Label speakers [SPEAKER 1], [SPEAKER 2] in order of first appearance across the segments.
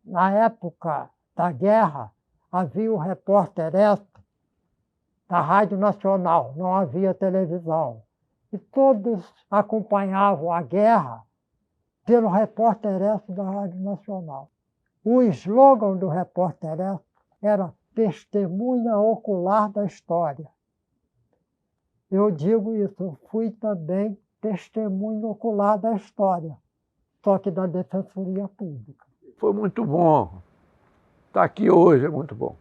[SPEAKER 1] Na época da guerra, havia o repórter Esto, da Rádio Nacional, não havia televisão. E todos acompanhavam a guerra pelo repórter Esto da Rádio Nacional. O slogan do repórter Esto era testemunha ocular da história. Eu digo isso, eu fui também testemunha ocular da história, só que da Defensoria Pública.
[SPEAKER 2] Foi muito bom. Estar aqui hoje é muito bom.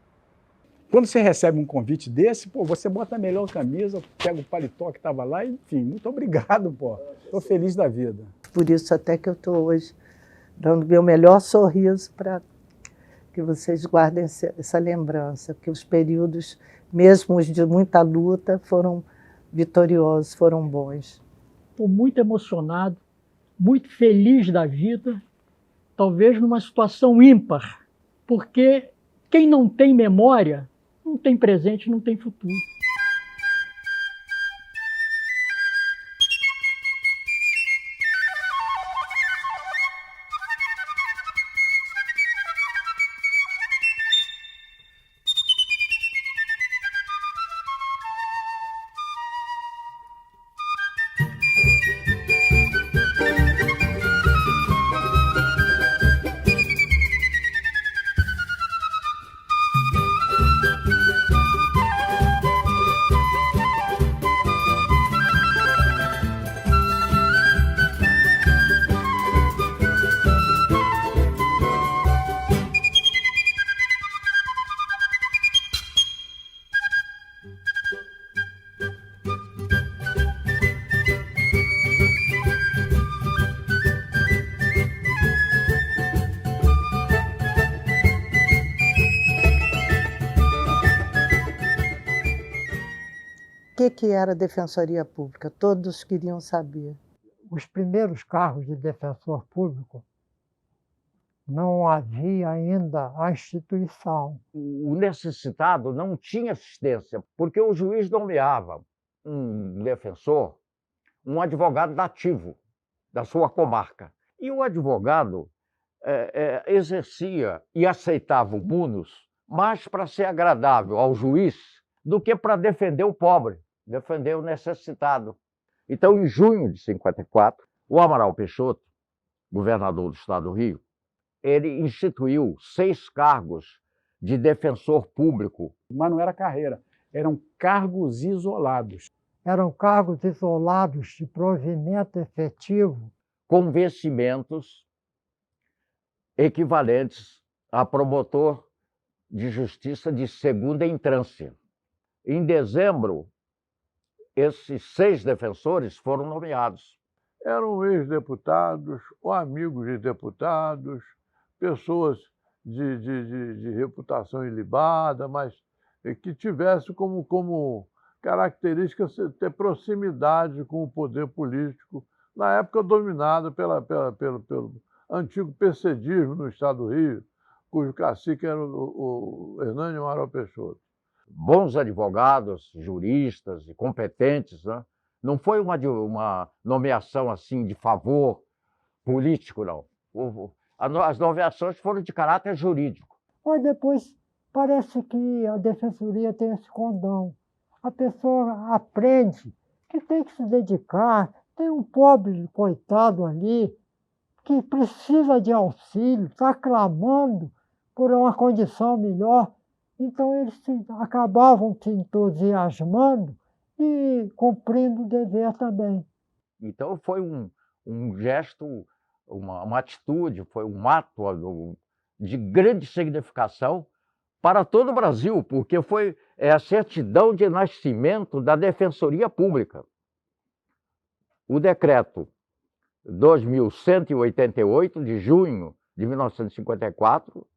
[SPEAKER 3] Quando você recebe um convite desse, pô, você bota a melhor camisa, pega o paletó que estava lá e, enfim, muito obrigado, pô. Estou feliz da vida.
[SPEAKER 4] Por isso até que eu estou hoje dando meu melhor sorriso para que vocês guardem essa lembrança, porque os períodos, mesmo os de muita luta, foram vitoriosos, foram bons.
[SPEAKER 5] Estou muito emocionado, muito feliz da vida, talvez numa situação ímpar, porque quem não tem memória não tem presente, não tem futuro.
[SPEAKER 4] O que era a Defensoria Pública? Todos queriam saber.
[SPEAKER 1] Os primeiros cargos de defensor público, não havia ainda a instituição.
[SPEAKER 6] O necessitado não tinha assistência, porque o juiz nomeava um defensor, um advogado nativo da sua comarca. E o advogado exercia e aceitava o munus mais para ser agradável ao juiz do que para defender o pobre, defender o necessitado. Então, em junho de 54, o Amaral Peixoto, governador do estado do Rio, ele instituiu 6 cargos de defensor público.
[SPEAKER 3] Mas não era carreira, eram cargos isolados.
[SPEAKER 1] Eram cargos isolados de provimento efetivo.
[SPEAKER 6] Com vencimentos equivalentes a promotor de justiça de segunda entrância. Em dezembro, esses 6 defensores foram nomeados.
[SPEAKER 2] Eram ex-deputados ou amigos de deputados, pessoas de reputação ilibada, mas que tivessem como característica ter proximidade com o poder político, na época dominado pelo antigo PCDismo no estado do Rio, cujo cacique era o Hernânio Amaral Peixoto.
[SPEAKER 6] Bons advogados, juristas e competentes, né? Não foi uma nomeação assim de favor político, não. As nomeações foram de caráter jurídico.
[SPEAKER 1] Mas depois parece que a defensoria tem esse condão. A pessoa aprende que tem que se dedicar. Tem um pobre coitado ali que precisa de auxílio, está clamando por uma condição melhor. Então eles acabavam se entusiasmando e cumprindo o dever também.
[SPEAKER 6] Então foi um gesto, uma atitude, foi um ato de grande significação para todo o Brasil, porque foi a certidão de nascimento da Defensoria Pública. O decreto 2188, de junho de 1954,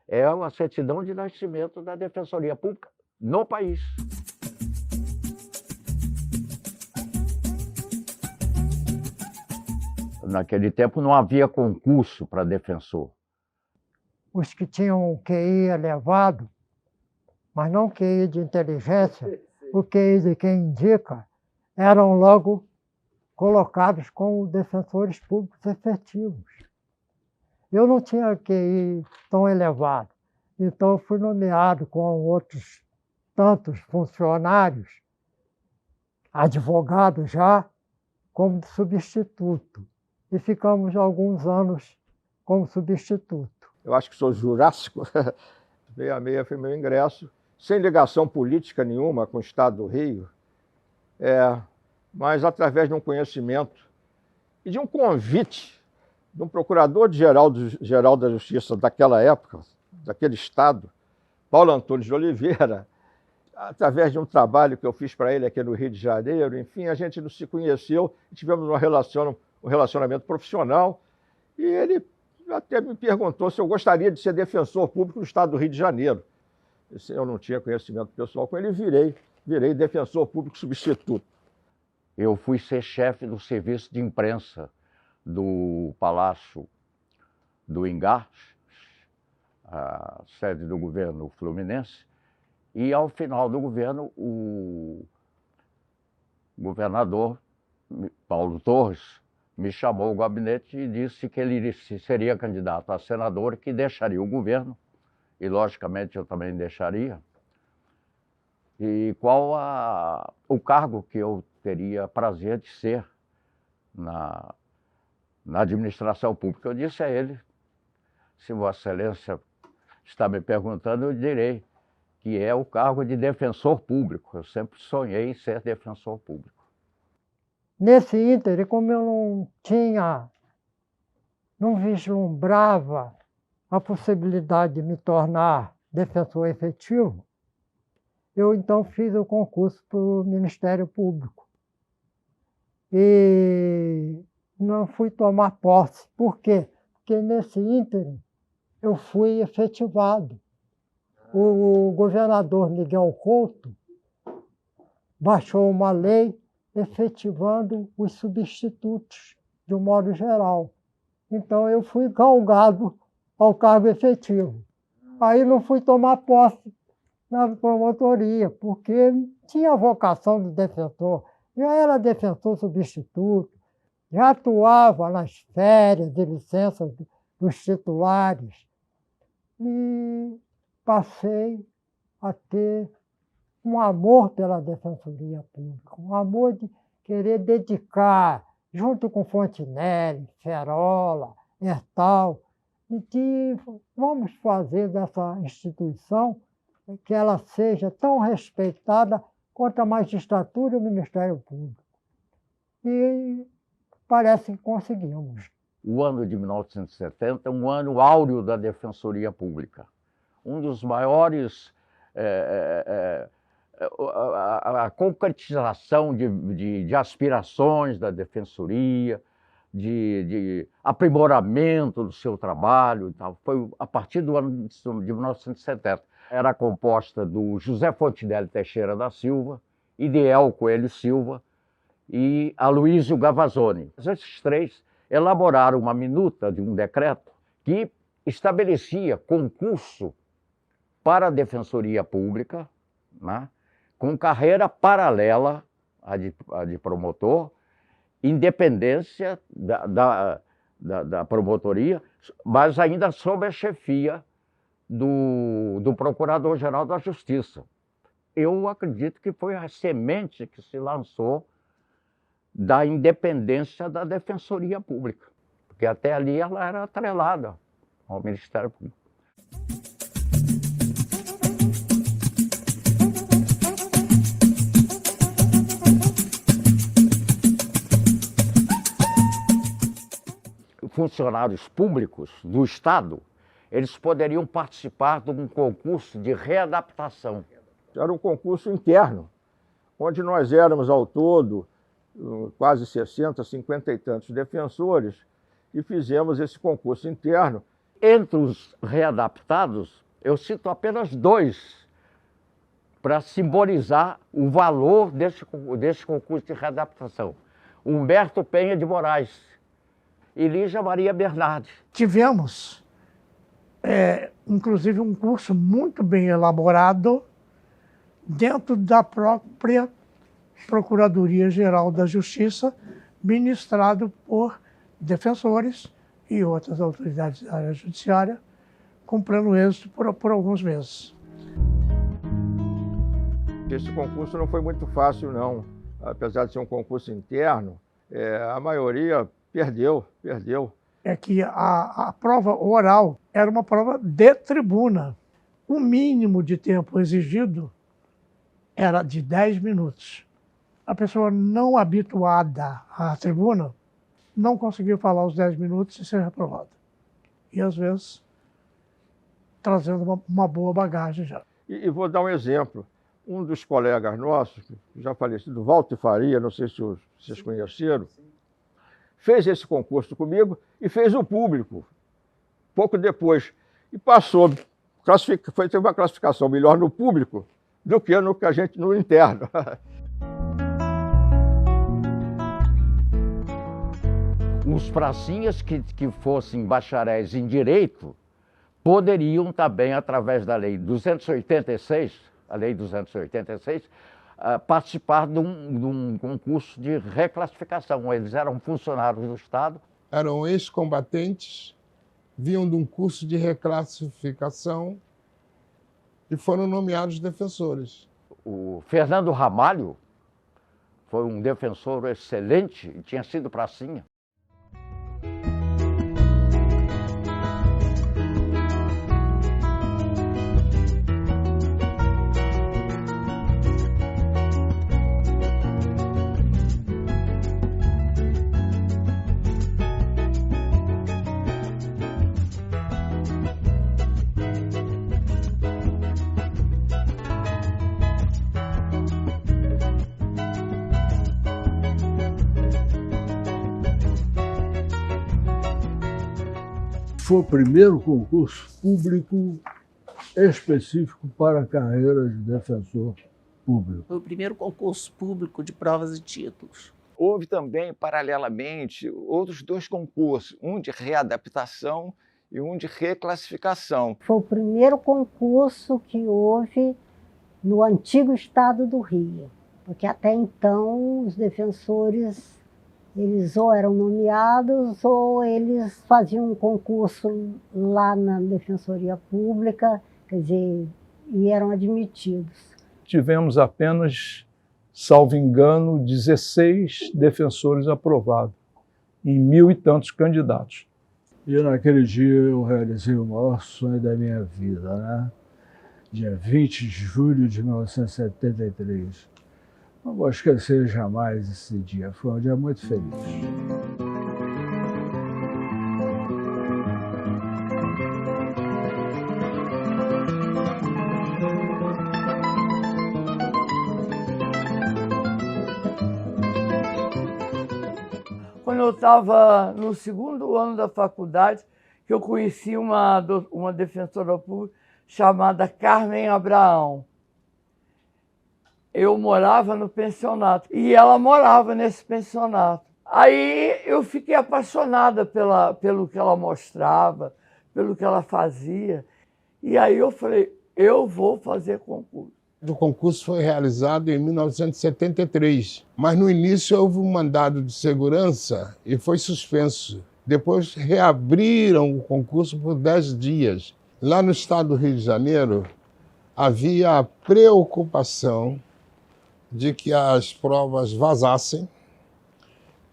[SPEAKER 6] é a certidão de nascimento da Defensoria Pública no país. Naquele tempo não havia concurso para defensor.
[SPEAKER 1] Os que tinham o QI elevado, mas não QI de inteligência, o QI de quem indica, eram logo colocados como defensores públicos efetivos. Eu não tinha QI tão elevado, então eu fui nomeado com outros tantos funcionários, advogados já, como substituto. E ficamos alguns anos como substituto.
[SPEAKER 7] Eu acho que sou jurássico, 66 foi meu ingresso, sem ligação política nenhuma com o Estado do Rio, mas através de um conhecimento e de um convite de um procurador-geral da Justiça daquela época, daquele Estado, Paulo Antônio de Oliveira, através de um trabalho que eu fiz para ele aqui no Rio de Janeiro, enfim, a gente se conheceu, tivemos um relacionamento profissional, e ele até me perguntou se eu gostaria de ser defensor público no Estado do Rio de Janeiro. Eu não tinha conhecimento pessoal com ele, virei defensor público substituto.
[SPEAKER 6] Eu fui ser chefe do serviço de imprensa do Palácio do Ingá, a sede do governo fluminense, e ao final do governo o governador Paulo Torres me chamou ao gabinete e disse que ele seria candidato a senador, que deixaria o governo, e logicamente eu também deixaria, e qual o cargo que eu teria prazer de ser na administração pública. Eu disse a ele, se Vossa Excelência está me perguntando, eu direi que é o cargo de defensor público. Eu sempre sonhei em ser defensor público.
[SPEAKER 1] Nesse ínterim, como eu não vislumbrava a possibilidade de me tornar defensor efetivo, eu então fiz o concurso para o Ministério Público. E não fui tomar posse. Por quê? Porque nesse ínterim eu fui efetivado. O governador Miguel Couto baixou uma lei efetivando os substitutos, de um modo geral. Então eu fui galgado ao cargo efetivo. Aí não fui tomar posse na promotoria, porque tinha a vocação de defensor. Já era defensor substituto, já atuava nas férias de licença dos titulares. E passei a ter um amor pela Defensoria Pública, um amor de querer dedicar, junto com Fontinelli, Ferola, Hertal, e de vamos fazer dessa instituição que ela seja tão respeitada quanto a magistratura e o Ministério Público. E parece que conseguimos.
[SPEAKER 6] O ano de 1970 é um ano áureo da Defensoria Pública. Um dos maiores, a concretização de aspirações da Defensoria, de aprimoramento do seu trabalho e tal. Foi a partir do ano de 1970. Era composta do José Fontinelli Teixeira da Silva, Idiel Coelho Silva e Aloísio Gavazzoni. Esses três elaboraram uma minuta de um decreto que estabelecia concurso para a Defensoria Pública, né, com carreira paralela à de promotor, independência da promotoria, mas ainda sob a chefia do Procurador-Geral da Justiça. Eu acredito que foi a semente que se lançou da independência da Defensoria Pública, porque até ali ela era atrelada ao Ministério Público. Funcionários públicos do Estado, eles poderiam participar de um concurso de readaptação.
[SPEAKER 7] Era um concurso interno, onde nós éramos ao todo quase 60, 50 e tantos defensores, e fizemos esse concurso interno.
[SPEAKER 6] Entre os readaptados, eu cito apenas dois, para simbolizar o valor desse concurso de readaptação. Humberto Penha de Moraes e Lígia Maria Bernardi.
[SPEAKER 8] Tivemos, inclusive, um curso muito bem elaborado dentro da própria Procuradoria-Geral da Justiça, ministrado por defensores e outras autoridades da área judiciária, com pleno êxito por alguns meses.
[SPEAKER 7] Esse concurso não foi muito fácil, não. Apesar de ser um concurso interno, a maioria perdeu.
[SPEAKER 8] É que a prova oral era uma prova de tribuna. O mínimo de tempo exigido era de 10 minutos. A pessoa não habituada à tribuna não conseguia falar os 10 minutos e ser reprovada. E, às vezes, trazendo uma boa bagagem já.
[SPEAKER 7] E vou dar um exemplo. Um dos colegas nossos, já falecido, Walter Faria, não sei se vocês conheceram, fez esse concurso comigo e fez o público, pouco depois. E passou, teve uma classificação melhor no público do que no interno.
[SPEAKER 6] Os pracinhas que fossem bacharéis em Direito poderiam também, através da Lei 286, a Lei 286, participar de um concurso de reclassificação. Eles eram funcionários do Estado.
[SPEAKER 9] Eram ex-combatentes, vinham de um curso de reclassificação e foram nomeados defensores.
[SPEAKER 6] O Fernando Ramalho foi um defensor excelente e tinha sido pracinha.
[SPEAKER 10] Foi o primeiro concurso público específico para a carreira de defensor público.
[SPEAKER 11] Foi o primeiro concurso público de provas e títulos.
[SPEAKER 12] Houve também, paralelamente, outros 2 concursos, um de readaptação e um de reclassificação.
[SPEAKER 13] Foi o primeiro concurso que houve no antigo estado do Rio, porque até então os defensores eles ou eram nomeados ou eles faziam um concurso lá na Defensoria Pública, quer dizer, e eram admitidos.
[SPEAKER 10] Tivemos apenas, salvo engano, 16 defensores aprovados, em 1000 e tantos candidatos. E naquele dia eu realizei o maior sonho da minha vida, né? Dia 20 de julho de 1973. Não vou esquecer jamais esse dia, foi um dia muito feliz.
[SPEAKER 14] Quando eu estava no 2º ano da faculdade, que eu conheci uma defensora pública chamada Carmen Abraão. Eu morava no pensionato e ela morava nesse pensionato. Aí eu fiquei apaixonada pelo que ela mostrava, pelo que ela fazia. E aí eu falei, eu vou fazer concurso.
[SPEAKER 9] O concurso foi realizado em 1973, mas no início houve um mandado de segurança e foi suspenso. Depois reabriram o concurso por 10 dias. Lá no estado do Rio de Janeiro, havia a preocupação de que as provas vazassem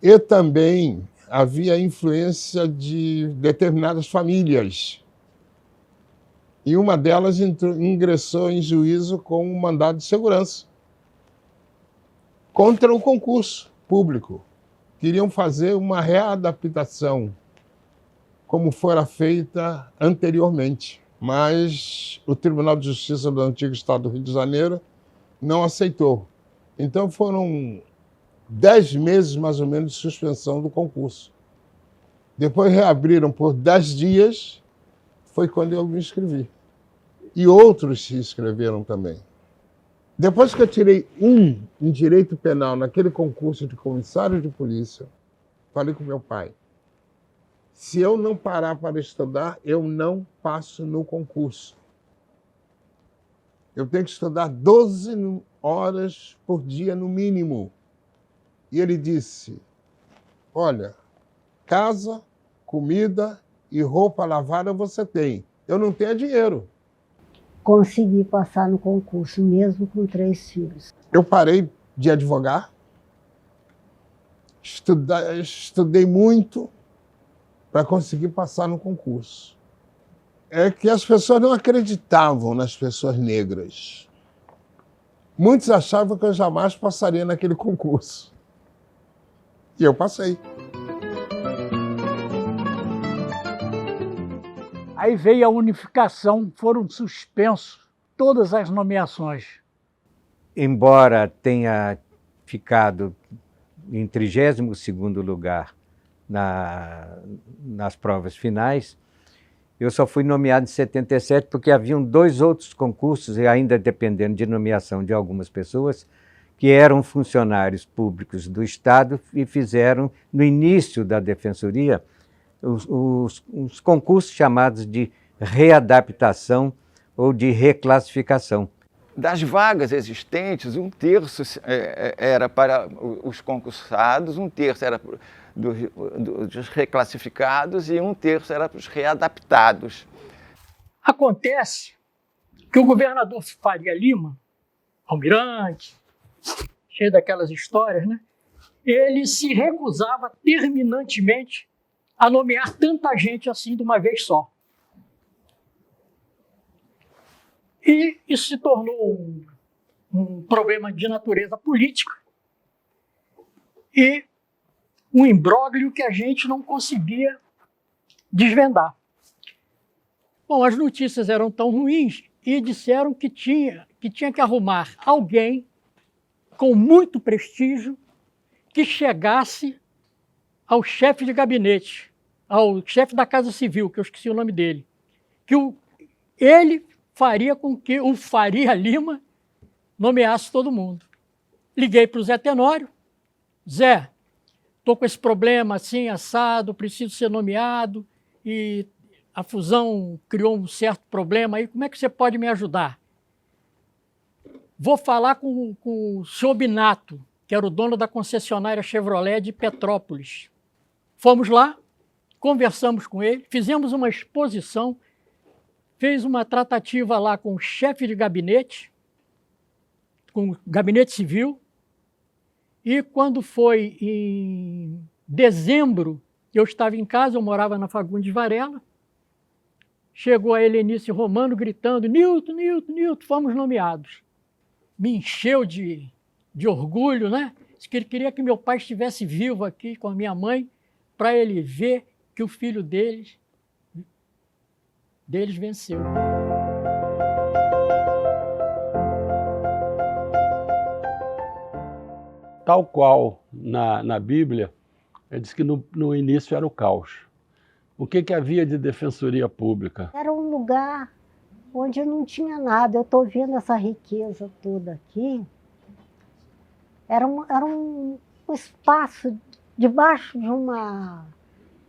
[SPEAKER 9] e também havia influência de determinadas famílias. E uma delas ingressou em juízo com um mandado de segurança contra o concurso público. Queriam fazer uma readaptação, como fora feita anteriormente. Mas o Tribunal de Justiça do antigo estado do Rio de Janeiro não aceitou. Então foram 10 meses, mais ou menos, de suspensão do concurso. Depois reabriram por 10 dias, foi quando eu me inscrevi. E outros se inscreveram também. Depois que eu tirei em direito penal naquele concurso de comissário de polícia, falei com meu pai, se eu não parar para estudar, eu não passo no concurso. Eu tenho que estudar 12 horas por dia no mínimo. E ele disse, olha, casa comida e roupa lavada você tem. Eu não tenho dinheiro.
[SPEAKER 13] Consegui passar no concurso, mesmo com 3 filhos.
[SPEAKER 9] Eu parei de advogar, estudei muito para conseguir passar no concurso. É que as pessoas não acreditavam nas pessoas negras. Muitos achavam que eu jamais passaria naquele concurso. E eu passei.
[SPEAKER 5] Aí veio a unificação, foram suspensos todas as nomeações.
[SPEAKER 15] Embora tenha ficado em 32º lugar nas provas finais, eu só fui nomeado em 77 porque haviam 2 outros concursos, e ainda dependendo de nomeação de algumas pessoas, que eram funcionários públicos do Estado e fizeram, no início da Defensoria, os concursos chamados de readaptação ou de reclassificação.
[SPEAKER 12] Das vagas existentes, 1/3 era para os concursados, 1/3 era dos reclassificados e 1/3 era para os readaptados.
[SPEAKER 5] Acontece que o governador Faria Lima, almirante, cheio daquelas histórias, né? Ele se recusava terminantemente a nomear tanta gente assim de uma vez só. E isso se tornou um problema de natureza política e um imbróglio que a gente não conseguia desvendar. Bom, as notícias eram tão ruins e disseram que tinha que arrumar alguém com muito prestígio que chegasse ao chefe de gabinete, ao chefe da Casa Civil, que eu esqueci o nome dele, que ele faria com que o Faria Lima nomeasse todo mundo. Liguei para o Zé Tenório. Zé, estou com esse problema assim, assado, preciso ser nomeado e a fusão criou um certo problema aí, como é que você pode me ajudar? Vou falar com o senhor Binato, que era o dono da concessionária Chevrolet de Petrópolis. Fomos lá, conversamos com ele, fizemos uma exposição, fez uma tratativa lá com o chefe de gabinete, com o gabinete civil, e quando foi em dezembro, eu estava em casa, eu morava na Fagundes Varela, chegou a Helenice Romano gritando, Nilton, Nilton, Nilton, fomos nomeados. Me encheu de orgulho, né? Disse que ele queria que meu pai estivesse vivo aqui com a minha mãe, para ele ver que o filho deles venceu.
[SPEAKER 10] Tal qual na Bíblia, diz que no início era o caos. O que havia de defensoria pública?
[SPEAKER 13] Era um lugar onde não tinha nada. Eu estou vendo essa riqueza toda aqui. Era um espaço debaixo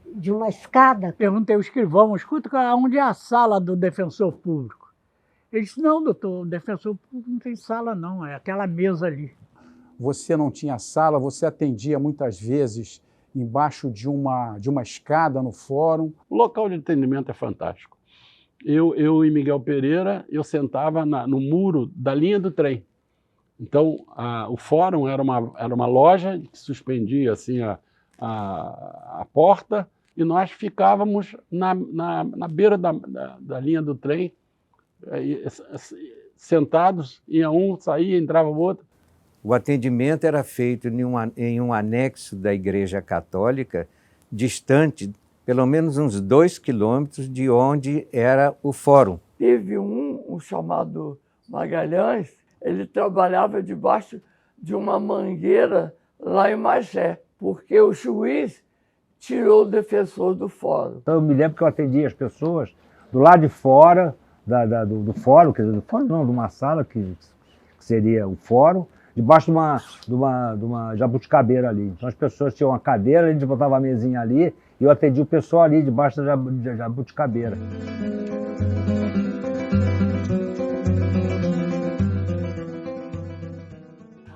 [SPEAKER 13] de uma escada.
[SPEAKER 5] Perguntei ao escrivão, escuta, onde é a sala do defensor público? Ele disse, não, doutor, o defensor público não tem sala não, é aquela mesa ali.
[SPEAKER 3] Você não tinha sala, você atendia muitas vezes embaixo de uma escada no fórum.
[SPEAKER 10] O local de atendimento é fantástico. Eu e Miguel Pereira, eu sentava no muro da linha do trem. Então, o fórum era uma loja que suspendia assim, a porta e nós ficávamos na beira da linha do trem, sentados, ia um, saía, entrava o outro.
[SPEAKER 15] O atendimento era feito em um anexo da Igreja Católica, distante pelo menos uns 2 quilômetros de onde era o fórum.
[SPEAKER 14] Teve um chamado Magalhães, ele trabalhava debaixo de uma mangueira lá em Magé, porque o juiz tirou o defensor do fórum.
[SPEAKER 16] Então eu me lembro que eu atendia as pessoas do lado de fora do fórum, quer dizer, do fórum não, de uma sala que seria o fórum, debaixo de uma jabuticabeira ali. Então as pessoas tinham uma cadeira, a gente botava a mesinha ali e eu atendia o pessoal ali debaixo da jabuticabeira.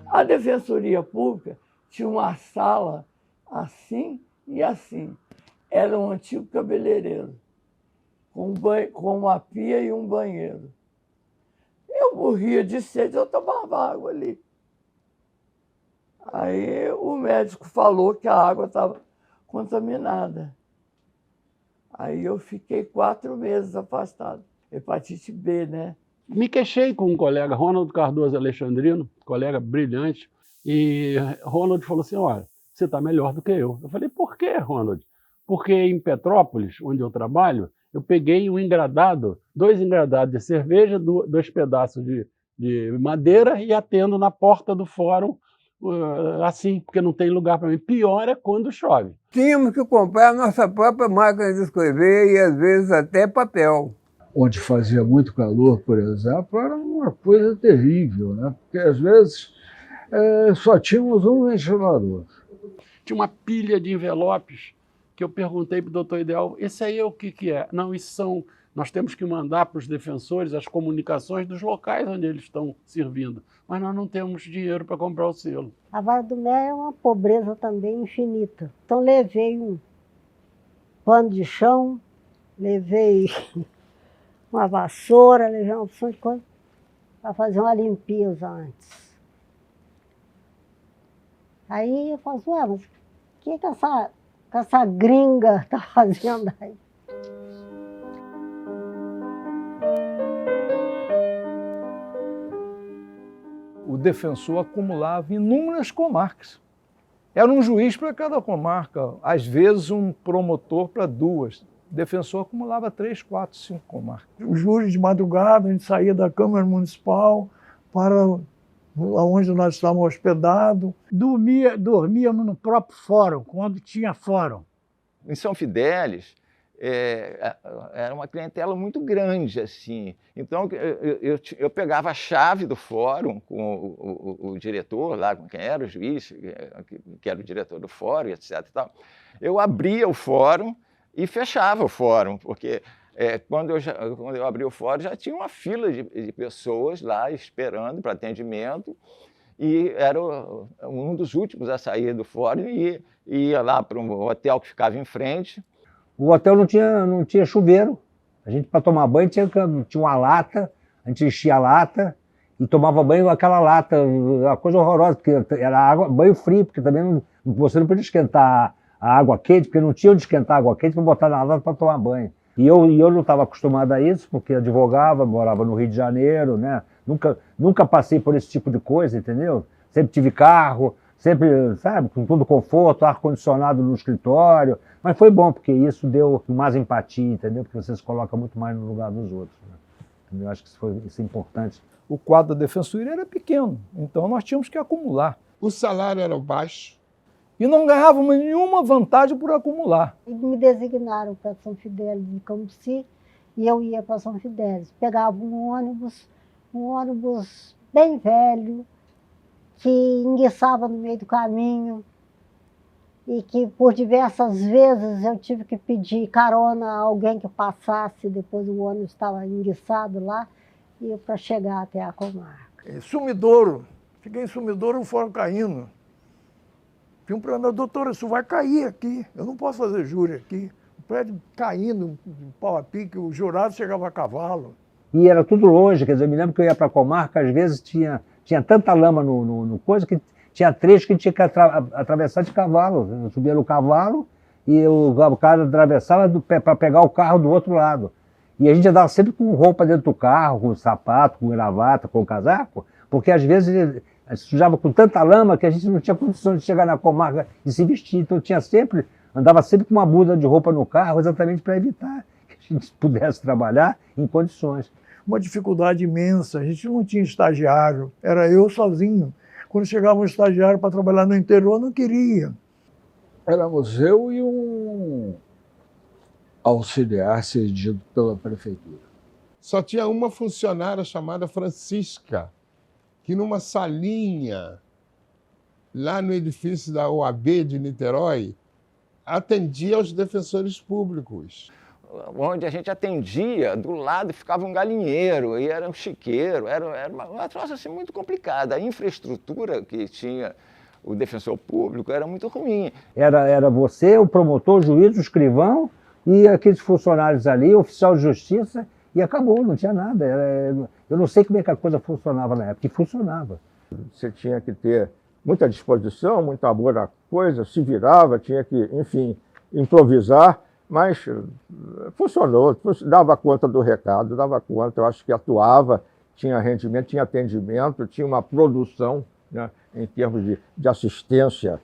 [SPEAKER 14] A Defensoria Pública tinha uma sala assim e assim. era um antigo cabeleireiro, com uma pia e um banheiro. Eu morria de sede, eu tomava água ali. Aí o médico falou que a água estava contaminada. Aí eu fiquei 4 meses afastado. Hepatite B, né?
[SPEAKER 17] Me queixei com um colega, Ronald Cardoso Alexandrino, colega brilhante, e Ronald falou assim, olha, você está melhor do que eu. Eu falei, por quê, Ronald? Porque em Petrópolis, onde eu trabalho, eu peguei um engradado, 2 engradados de cerveja, 2 pedaços de madeira e atendo na porta do fórum, assim, porque não tem lugar para mim. Pior é quando chove.
[SPEAKER 18] Tínhamos que comprar a nossa própria máquina de escrever e, às vezes, até papel.
[SPEAKER 10] Onde fazia muito calor, por exemplo, era uma coisa terrível, né? Porque, às vezes, só tínhamos um ventilador.
[SPEAKER 17] Tinha uma pilha de envelopes que eu perguntei para o doutor Ideal, esse aí o que é? Não, isso são... Nós temos que mandar para os defensores as comunicações dos locais onde eles estão servindo, mas nós não temos dinheiro para comprar o selo.
[SPEAKER 13] A Vara do Meia é uma pobreza também infinita. Então levei um pano de chão, levei uma vassoura, levei uma opção de coisa para fazer uma limpeza antes. Aí eu falo assim, ué, mas o que essa gringa está fazendo aí?
[SPEAKER 10] O defensor acumulava inúmeras comarcas. Era um juiz para cada comarca, às vezes um promotor para 2. O defensor acumulava 3, 4, 5 comarcas.
[SPEAKER 8] O júri de madrugada, a gente saía da Câmara Municipal para onde nós estávamos hospedados.
[SPEAKER 5] Dormíamos no próprio fórum, quando tinha fórum.
[SPEAKER 12] Em São Fidélis, era uma clientela muito grande, assim. Então, eu pegava a chave do fórum com o diretor lá, com quem era o juiz, que era o diretor do fórum, etc. E tal. Eu abria o fórum e fechava o fórum, porque quando eu abri o fórum já tinha uma fila de pessoas lá esperando para atendimento, e era um dos últimos a sair do fórum e ia lá para um hotel que ficava em frente.
[SPEAKER 16] O hotel não tinha chuveiro. A gente, para tomar banho, tinha uma lata, a gente enchia a lata e tomava banho com aquela lata, uma coisa horrorosa, porque era água, banho frio, porque também você não podia esquentar a água quente, porque não tinha onde esquentar a água quente para botar na lata para tomar banho. E eu não estava acostumado a isso, porque advogava, morava no Rio de Janeiro, né? Nunca passei por esse tipo de coisa, entendeu? Sempre tive carro, sempre, sabe, com todo conforto, ar-condicionado no escritório. Mas foi bom, porque isso deu mais empatia, entendeu? Porque você se coloca muito mais no lugar dos outros. Né? Eu acho que isso é importante.
[SPEAKER 10] O quadro da defensoria era pequeno, então nós tínhamos que acumular.
[SPEAKER 9] O salário era baixo.
[SPEAKER 10] E não ganhávamos nenhuma vantagem por acumular.
[SPEAKER 13] Me designaram para São Fidélis de Cambuci e eu ia para São Fidélis. Pegava um ônibus bem velho, que enguiçava no meio do caminho e que por diversas vezes eu tive que pedir carona a alguém que passasse, depois o ônibus estava enguiçado lá, e para chegar até a comarca.
[SPEAKER 8] Em Sumidouro, cheguei em Sumidouro, o fórum caindo. Tinha um plano, doutora, isso vai cair aqui, eu não posso fazer júri aqui. O prédio caindo, pau a pique, o jurado chegava a cavalo.
[SPEAKER 16] E era tudo longe, quer dizer, eu me lembro que eu ia para a comarca, às vezes tinha tanta lama no coisa que tinha trechos que tinha que atravessar de cavalo. Eu subia no cavalo e o cara atravessava para pegar o carro do outro lado. E a gente andava sempre com roupa dentro do carro, com sapato, com gravata, com casaco, porque às vezes sujava com tanta lama que a gente não tinha condições de chegar na comarca e se vestir. Então andava sempre com uma muda de roupa no carro, exatamente para evitar que a gente pudesse trabalhar em condições.
[SPEAKER 8] Uma dificuldade imensa, a gente não tinha estagiário, era eu sozinho. Quando chegava um estagiário para trabalhar no interior, não queria.
[SPEAKER 10] Éramos eu e um auxiliar cedido pela prefeitura.
[SPEAKER 9] Só tinha uma funcionária chamada Francisca, que numa salinha, lá no edifício da OAB de Niterói, atendia aos defensores públicos.
[SPEAKER 12] Onde a gente atendia, do lado ficava um galinheiro, e era um chiqueiro, era uma troça assim, muito complicada. A infraestrutura que tinha o defensor público era muito ruim.
[SPEAKER 16] Era você, o promotor, o juiz, o escrivão e aqueles funcionários ali, o oficial de justiça, e acabou, não tinha nada. Eu não sei como é que a coisa funcionava na época, e funcionava.
[SPEAKER 7] Você tinha que ter muita disposição, muito amor à coisa, se virava, tinha que, enfim, improvisar, mas funcionou, dava conta do recado, dava conta, eu acho que atuava, tinha rendimento, tinha atendimento, tinha uma produção, né, em termos de assistência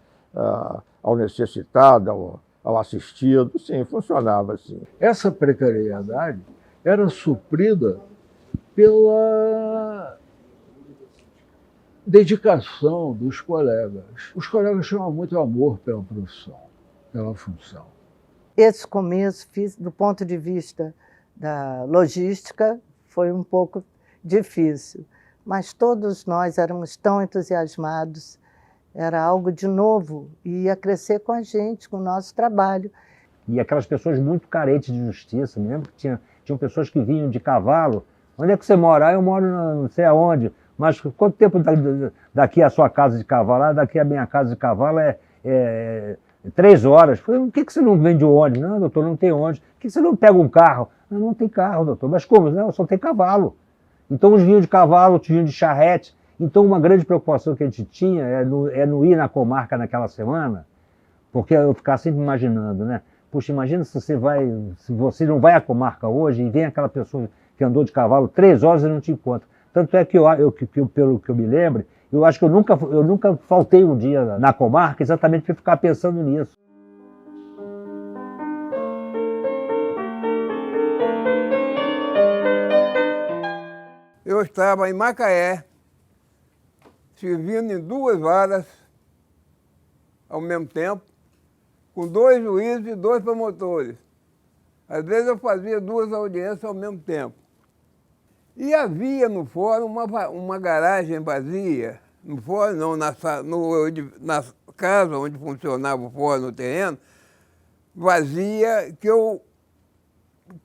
[SPEAKER 7] ao necessitado, ao assistido, sim, funcionava assim.
[SPEAKER 10] Essa precariedade era suprida pela dedicação dos colegas. Os colegas tinham muito amor pela profissão, pela função.
[SPEAKER 4] Esse começo, do ponto de vista da logística, foi um pouco difícil, mas todos nós éramos tão entusiasmados, era algo de novo, e ia crescer com a gente, com o nosso trabalho.
[SPEAKER 16] E aquelas pessoas muito carentes de justiça, me lembro que tinham pessoas que vinham de cavalo. Onde é que você mora? Ah, eu moro não sei aonde, mas quanto tempo daqui à sua casa de cavalo? Ah, daqui à minha casa de cavalo é 3 horas. Falei, por que você não vende o ônibus? Não, doutor, não tem ônibus. Por que você não pega um carro? Não tem carro, doutor. Mas como? Não, só tem cavalo. Então uns vinham de cavalo, outros vinham de charrete. Então uma grande preocupação que a gente tinha é no ir na comarca naquela semana, porque eu ficava sempre imaginando, né? Puxa, imagina se você não vai à comarca hoje e vem aquela pessoa que andou de cavalo 3 horas e não te encontra. Tanto é que pelo que eu me lembro, eu acho que eu nunca faltei um dia na comarca exatamente para ficar pensando nisso.
[SPEAKER 18] Eu estava em Macaé, servindo em 2 varas ao mesmo tempo, com 2 juízes e 2 promotores. Às vezes eu fazia 2 audiências ao mesmo tempo. E havia no fórum uma garagem vazia, no fórum não, na casa onde funcionava o fórum, no terreno, vazia, que eu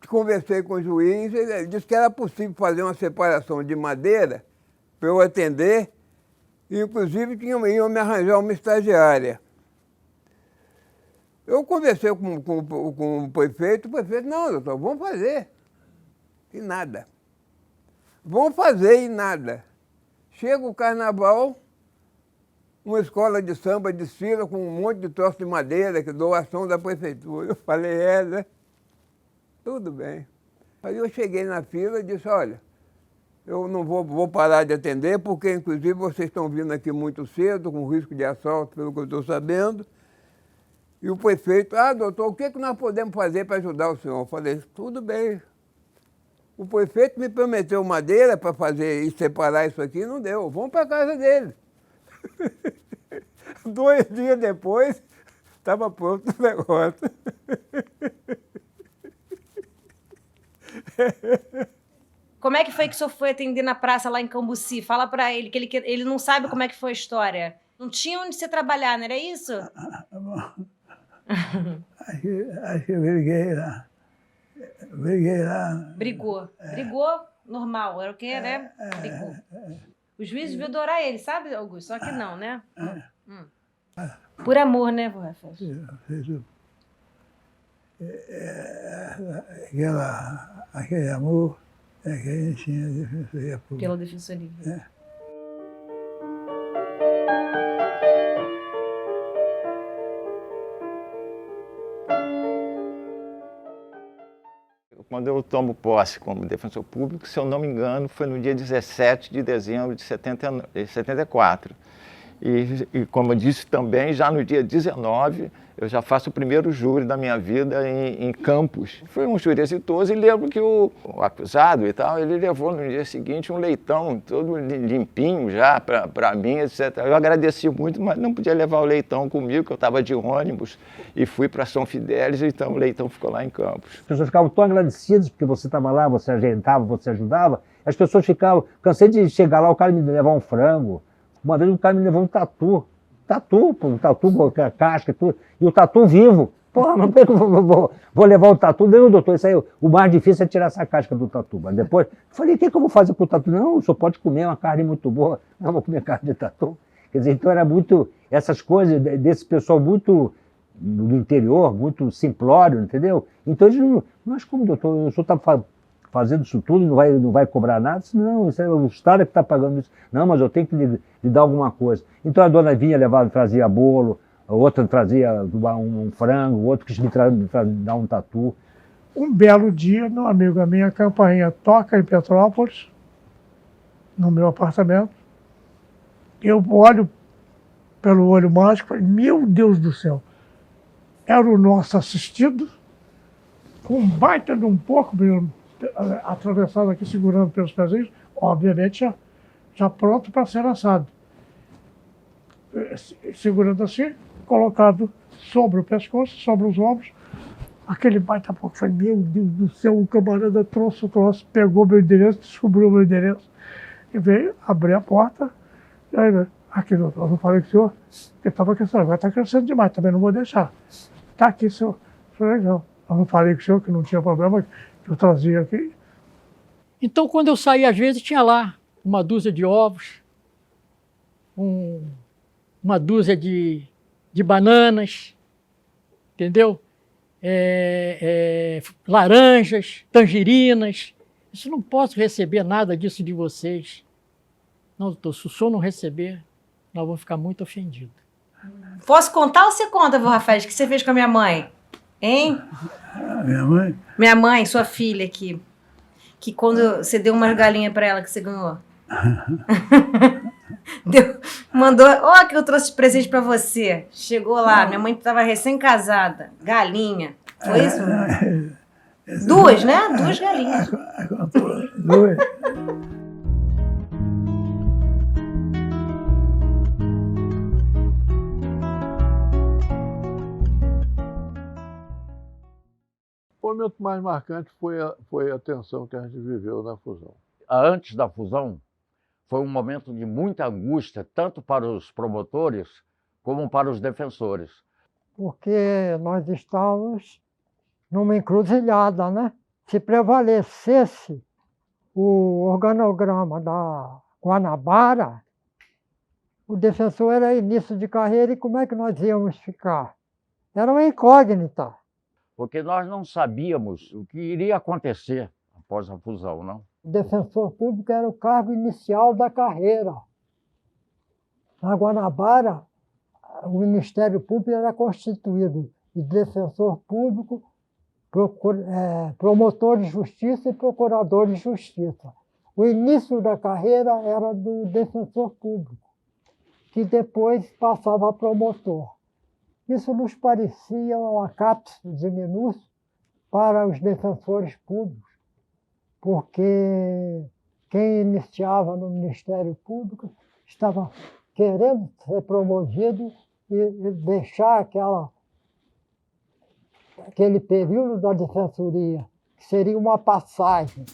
[SPEAKER 18] conversei com o juiz, ele disse que era possível fazer uma separação de madeira para eu atender, e inclusive iam me arranjar uma estagiária. Eu conversei com o prefeito, não, doutor, vamos fazer. E nada. Vamos fazer e nada. Chega o carnaval, uma escola de samba desfila com um monte de troço de madeira, que doação da prefeitura. Eu falei, né? Tudo bem. Aí eu cheguei na fila e disse, olha, eu não vou parar de atender, porque inclusive vocês estão vindo aqui muito cedo, com risco de assalto, pelo que eu estou sabendo. E o prefeito, doutor, o que nós podemos fazer para ajudar o senhor? Eu falei, tudo bem. O prefeito me prometeu madeira para fazer e separar isso aqui, não deu. Vamos para a casa dele. 2 dias depois, estava pronto o negócio.
[SPEAKER 19] Como é que foi que o senhor foi atender na praça lá em Cambuci? Fala para ele, que ele não sabe como é que foi a história. Não tinha onde você trabalhar, não era isso?
[SPEAKER 20] Acho que eu briguei lá.
[SPEAKER 19] Brigou. Brigou, normal. Era o quê, né? Brigou. O juiz devia adorar ele, sabe, Augusto? Só que não, né? Por amor, né, Rafael?
[SPEAKER 20] Aquele amor que a gente tinha de Defensoria Pública.
[SPEAKER 19] Pela Defensoria.
[SPEAKER 12] Quando eu tomo posse como defensor público, se eu não me engano, foi no dia 17 de dezembro de 74. E como eu disse também, já no dia 19, eu já faço o primeiro júri da minha vida em Campos. Foi um júri exitoso e lembro que o acusado e tal, ele levou no dia seguinte um leitão todo limpinho já para mim, etc. Eu agradeci muito, mas não podia levar o leitão comigo, que eu estava de ônibus e fui para São Fidélis, então o leitão ficou lá em Campos.
[SPEAKER 16] As pessoas ficavam tão agradecidas porque você estava lá, você ajeitava, você ajudava. As pessoas ficavam... Cansei de chegar lá, o cara me levar um frango. Uma vez um cara me levou um tatu com a casca e tudo, e o tatu vivo. Porra, mas por que eu vou levar o tatu? Não, doutor, isso aí, o mais difícil é tirar essa casca do tatu. Mas depois, eu falei, o que eu vou fazer com o tatu? Não, o senhor pode comer uma carne muito boa. Não, vou comer carne de tatu. Quer dizer, então era essas coisas desse pessoal muito do interior, muito simplório, entendeu? Então eles não, mas como doutor, o senhor está fazendo isso tudo e não vai cobrar nada? Disse, não, isso é o Estado que está pagando isso. Não, mas eu tenho que lhe dar alguma coisa. Então a dona vinha, trazia bolo, a outra trazia um frango, o outro quis me dar um tatu.
[SPEAKER 8] Um belo dia, meu amigo, a minha campainha toca em Petrópolis, no meu apartamento. Eu olho pelo olho mágico e falo, meu Deus do céu, era o nosso assistido, com um baita de um porco atravessado aqui, segurando pelos pezinhos, obviamente já pronto para ser assado. Segurando assim, colocado sobre o pescoço, sobre os ombros, aquele baita porco. Falei, meu Deus do céu, o camarada trouxe o troço, pegou meu endereço, descobriu meu endereço, e veio abrir a porta, e aí, aqui, doutor, eu não falei com o senhor, porque estava crescendo, vai estar crescendo demais, também não vou deixar. Está aqui, senhor. Eu falei, não, eu não falei com o senhor que não tinha problema, que eu trazia aqui.
[SPEAKER 5] Então, quando eu saía, às vezes, tinha lá uma dúzia de ovos, uma dúzia de bananas, entendeu? Laranjas, tangerinas. Eu não posso receber nada disso de vocês. Não, doutor, se o senhor não receber, nós vamos ficar muito ofendidos.
[SPEAKER 19] Posso contar ou você conta, vô Rafael, o que você fez com a minha mãe? Hein?
[SPEAKER 20] Minha mãe?
[SPEAKER 19] Minha mãe, sua filha aqui. Que quando você deu umas galinhas pra ela que você ganhou. Mandou, ó, que eu trouxe de presente pra você. Chegou lá, minha mãe estava recém-casada. Galinha. Foi isso? Duas, né? Duas galinhas.
[SPEAKER 20] Duas.
[SPEAKER 2] O momento mais marcante foi a tensão que a gente viveu na fusão.
[SPEAKER 6] Antes da fusão, foi um momento de muita angústia, tanto para os promotores como para os defensores.
[SPEAKER 1] Porque nós estávamos numa encruzilhada, né? Se prevalecesse o organograma da Guanabara, o defensor era início de carreira e como é que nós íamos ficar? Era uma incógnita.
[SPEAKER 6] Porque nós não sabíamos o que iria acontecer após a fusão, não?
[SPEAKER 1] O defensor público era o cargo inicial da carreira. Na Guanabara, o Ministério Público era constituído de defensor público, promotor de justiça e procurador de justiça. O início da carreira era do defensor público, que depois passava a promotor. Isso nos parecia uma cápsula de minúsculo para os defensores públicos, porque quem iniciava no Ministério Público estava querendo ser promovido e deixar aquele período da defensoria, que seria uma passagem.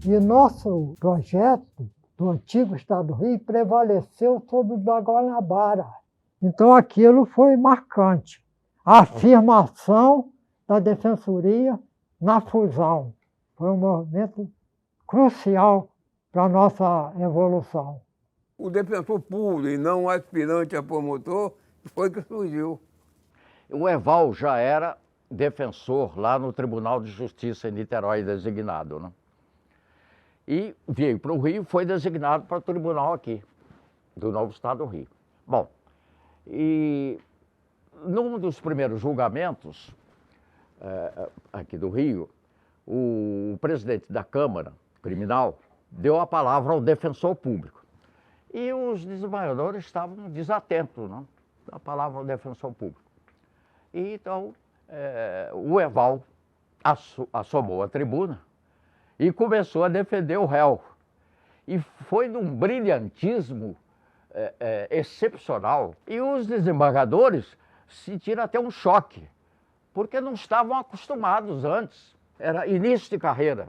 [SPEAKER 1] E nosso projeto do antigo Estado do Rio prevaleceu sobre o da Guanabara. Então aquilo foi marcante. A afirmação da defensoria na fusão foi um momento crucial para a nossa evolução.
[SPEAKER 18] O defensor público e não o aspirante a promotor foi que surgiu.
[SPEAKER 6] O Eval já era defensor lá no Tribunal de Justiça em Niterói, designado, né? E veio para o Rio, foi designado para o tribunal aqui, do novo Estado do Rio. Bom, e num dos primeiros julgamentos aqui do Rio, o presidente da Câmara Criminal deu a palavra ao defensor público. E os desembargadores estavam desatentos, né, à palavra ao defensor público. E então o Eval assomou a tribuna e começou a defender o réu. E foi num brilhantismo excepcional. E os desembargadores sentiram até um choque, porque não estavam acostumados antes. Era início de carreira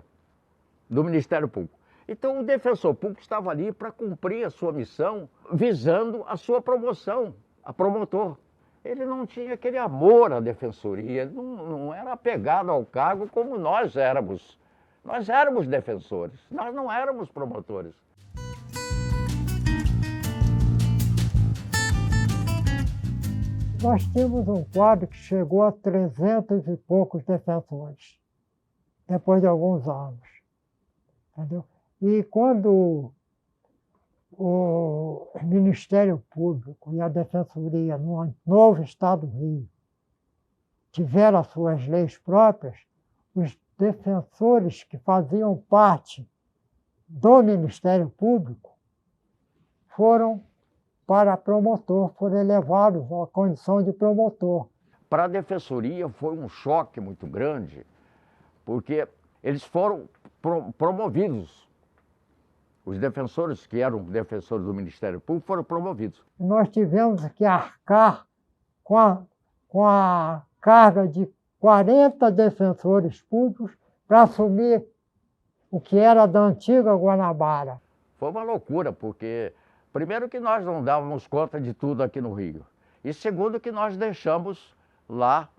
[SPEAKER 6] do Ministério Público. Então o defensor público estava ali para cumprir a sua missão, visando a sua promoção, a promotor. Ele não tinha aquele amor à defensoria, não era apegado ao cargo como nós éramos Nós éramos defensores, nós não éramos promotores.
[SPEAKER 1] Nós tínhamos um quadro que chegou a 300 e poucos defensores, depois de alguns anos. Entendeu? E quando o Ministério Público e a Defensoria, no novo Estado do Rio, tiveram as suas leis próprias, os defensores que faziam parte do Ministério Público foram para promotor, foram elevados à condição de promotor.
[SPEAKER 6] Para a Defensoria foi um choque muito grande, porque eles foram promovidos. Os defensores que eram defensores do Ministério Público foram promovidos.
[SPEAKER 1] Nós tivemos que arcar com a carga de 40 defensores públicos para assumir o que era da antiga Guanabara.
[SPEAKER 6] Foi uma loucura, porque primeiro que nós não dávamos conta de tudo aqui no Rio. E segundo que nós deixamos lá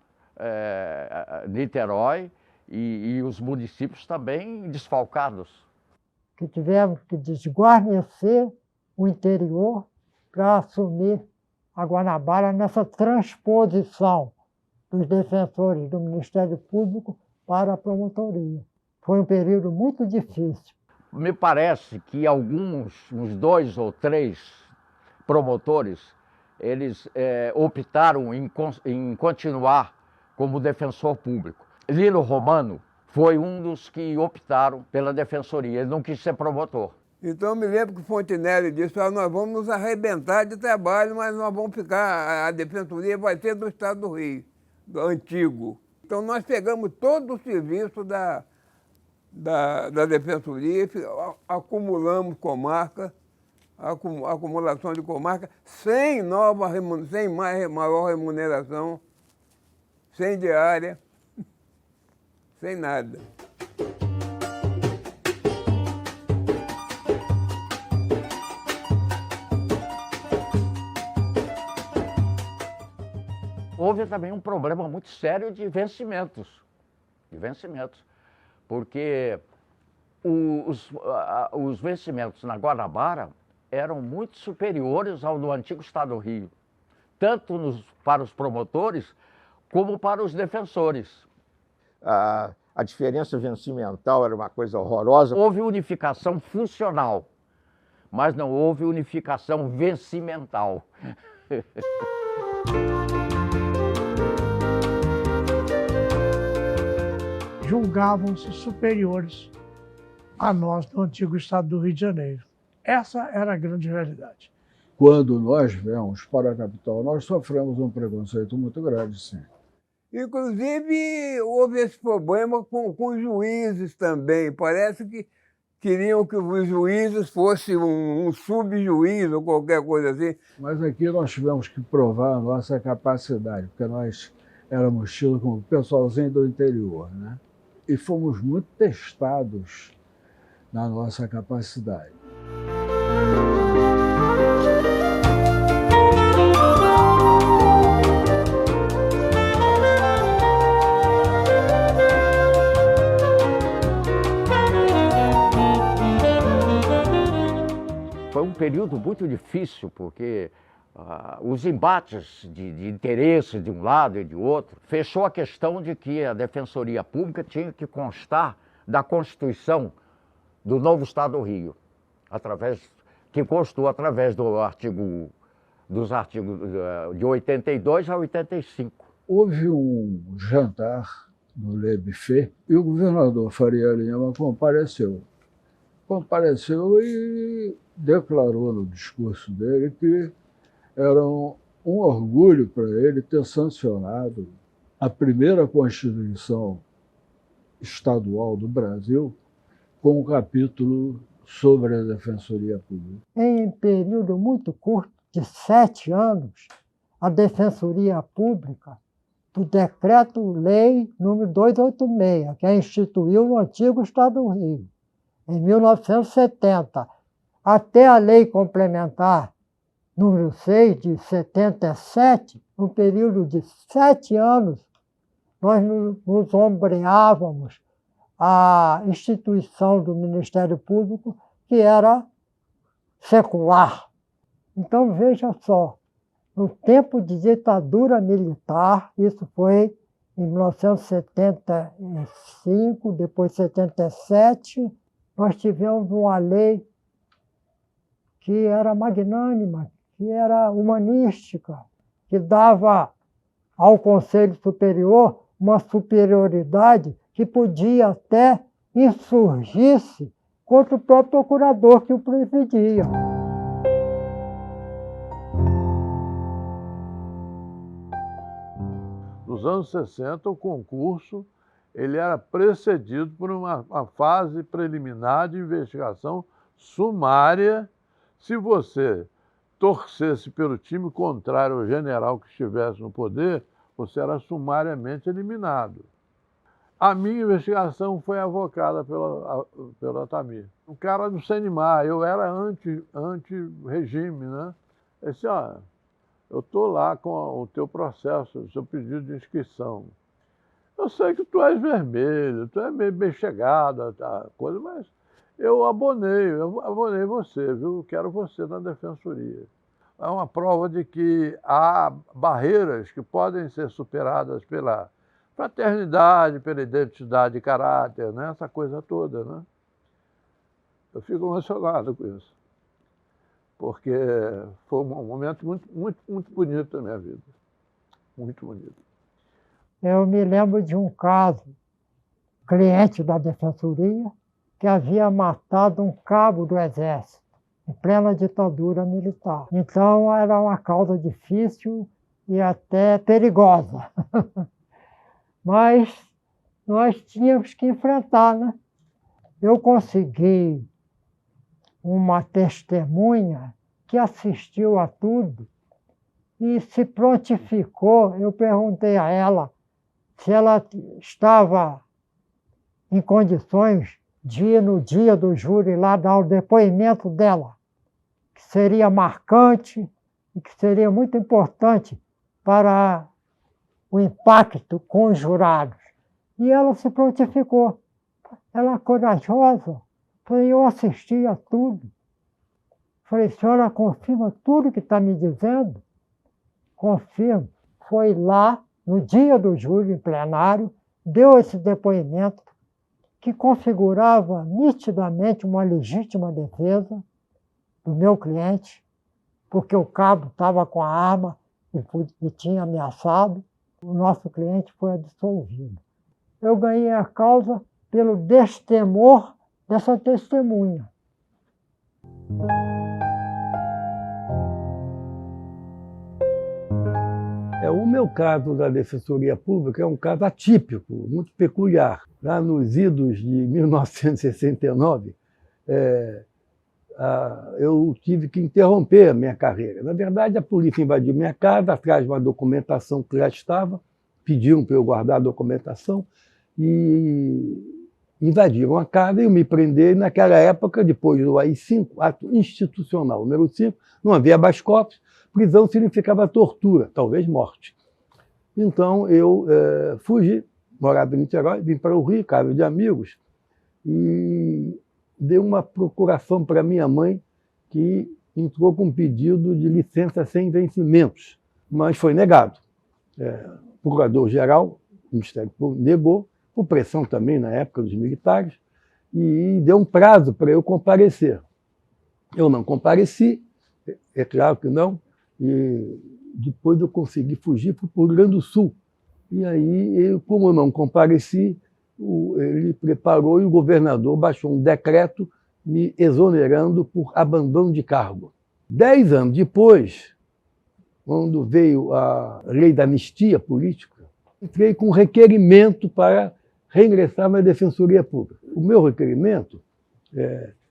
[SPEAKER 6] Niterói e os municípios também desfalcados.
[SPEAKER 1] Que tivemos que desguarnecer o interior para assumir a Guanabara nessa transposição dos defensores do Ministério Público para a promotoria. Foi um período muito difícil.
[SPEAKER 6] Me parece que uns 2 ou 3 promotores, eles optaram em continuar como defensor público. Lino Romano foi um dos que optaram pela defensoria, ele não quis ser promotor.
[SPEAKER 18] Então eu me lembro que o Fontenelle disse, nós vamos nos arrebentar de trabalho, mas nós vamos ficar, a defensoria vai ser do Estado do Rio, do antigo. Então nós pegamos todo o serviço da defensoria, acumulamos comarca, acumulação de comarca, sem maior remuneração, sem diária, sem nada.
[SPEAKER 6] Houve também um problema muito sério de vencimentos. Porque os vencimentos na Guanabara eram muito superiores ao do antigo Estado do Rio, tanto para os promotores como para os defensores.
[SPEAKER 7] A diferença vencimental era uma coisa horrorosa.
[SPEAKER 6] Houve unificação funcional, mas não houve unificação vencimental.
[SPEAKER 8] Julgavam-se superiores a nós do antigo Estado do Rio de Janeiro. Essa era a grande realidade.
[SPEAKER 10] Quando nós viemos para a capital, nós sofremos um preconceito muito grande, sim.
[SPEAKER 18] Inclusive, houve esse problema com os juízes também. Parece que queriam que os juízes fossem um subjuiz ou qualquer coisa assim.
[SPEAKER 10] Mas aqui nós tivemos que provar a nossa capacidade, porque nós éramos tidos como pessoalzinho do interior, né? E fomos muito testados na nossa capacidade.
[SPEAKER 6] Foi um período muito difícil, porque os embates de interesses de um lado e de outro fechou a questão de que a Defensoria Pública tinha que constar da Constituição do novo Estado do Rio, que constou através dos artigos de 82 a 85.
[SPEAKER 10] Houve um jantar no Le Buffet e o governador Faria Lima compareceu. Compareceu e declarou no discurso dele que era um orgulho para ele ter sancionado a primeira Constituição estadual do Brasil com um capítulo sobre a Defensoria Pública.
[SPEAKER 1] Em um período muito curto, de 7 anos, a Defensoria Pública, do Decreto-Lei número 286, que a instituiu no antigo Estado do Rio, em 1970, até a Lei Complementar número 6, de 77, no período de 7 anos, nós nos ombreávamos a instituição do Ministério Público, que era secular. Então, veja só, no tempo de ditadura militar, isso foi em 1975, depois 77, nós tivemos uma lei que era magnânima, que era humanística, que dava ao Conselho Superior uma superioridade que podia até insurgir-se contra o próprio procurador que o presidia.
[SPEAKER 2] Nos anos 60, o concurso ele era precedido por uma fase preliminar de investigação sumária. Se você torcesse pelo time contrário ao general que estivesse no poder, você era sumariamente eliminado. A minha investigação foi avocada pela Tamir. O cara não se animar, eu era anti-regime, né? Eu disse, eu estou lá com o teu processo, o seu pedido de inscrição. Eu sei que tu és vermelho, tu é meio bem chegado, a coisa, mas eu abonei você, viu? Quero você na defensoria. É uma prova de que há barreiras que podem ser superadas pela fraternidade, pela identidade de caráter, né? Essa coisa toda, né? Eu fico emocionado com isso, porque foi um momento muito bonito da minha vida, muito bonito.
[SPEAKER 1] Eu me lembro de um caso, cliente da defensoria, que havia matado um cabo do Exército, em plena ditadura militar. Então, era uma causa difícil e até perigosa. Mas nós tínhamos que enfrentar, né? Eu consegui uma testemunha que assistiu a tudo e se prontificou. Eu perguntei a ela se ela estava em condições de ir no dia do júri lá dar o depoimento dela, que seria marcante e que seria muito importante para o impacto com os jurados. E ela se prontificou. Ela é corajosa. Falei, eu assisti a tudo. Falei, senhora, confirma tudo que está me dizendo? Confirmo. Foi lá, no dia do júri em plenário, deu esse depoimento que configurava nitidamente uma legítima defesa do meu cliente, porque o cabo estava com a arma e tinha ameaçado. O nosso cliente foi absolvido. Eu ganhei a causa pelo destemor dessa testemunha.
[SPEAKER 21] O meu caso da Defensoria Pública é um caso atípico, muito peculiar. Lá nos idos de 1969, eu tive que interromper a minha carreira. Na verdade, a polícia invadiu minha casa, atrás de uma documentação que já estava, pediram para eu guardar a documentação e invadiram a casa e eu me prendei. Naquela época, depois do AI-5, ato institucional número 5, não havia habeas corpus, prisão significava tortura, talvez morte. Então, eu fugi, morava em Niterói, vim para o Rio, casa de amigos, e dei uma procuração para minha mãe, que entrou com um pedido de licença sem vencimentos, mas foi negado. O procurador-geral, o Ministério Público, negou, por pressão também na época dos militares, e deu um prazo para eu comparecer. Eu não compareci, é claro que não, e depois eu consegui fugir para o Rio Grande do Sul. E aí, como eu não compareci, ele preparou e o governador baixou um decreto me exonerando por abandono de cargo. 10 anos depois, quando veio a lei da anistia política, entrei com um requerimento para reingressar na Defensoria Pública. O meu requerimento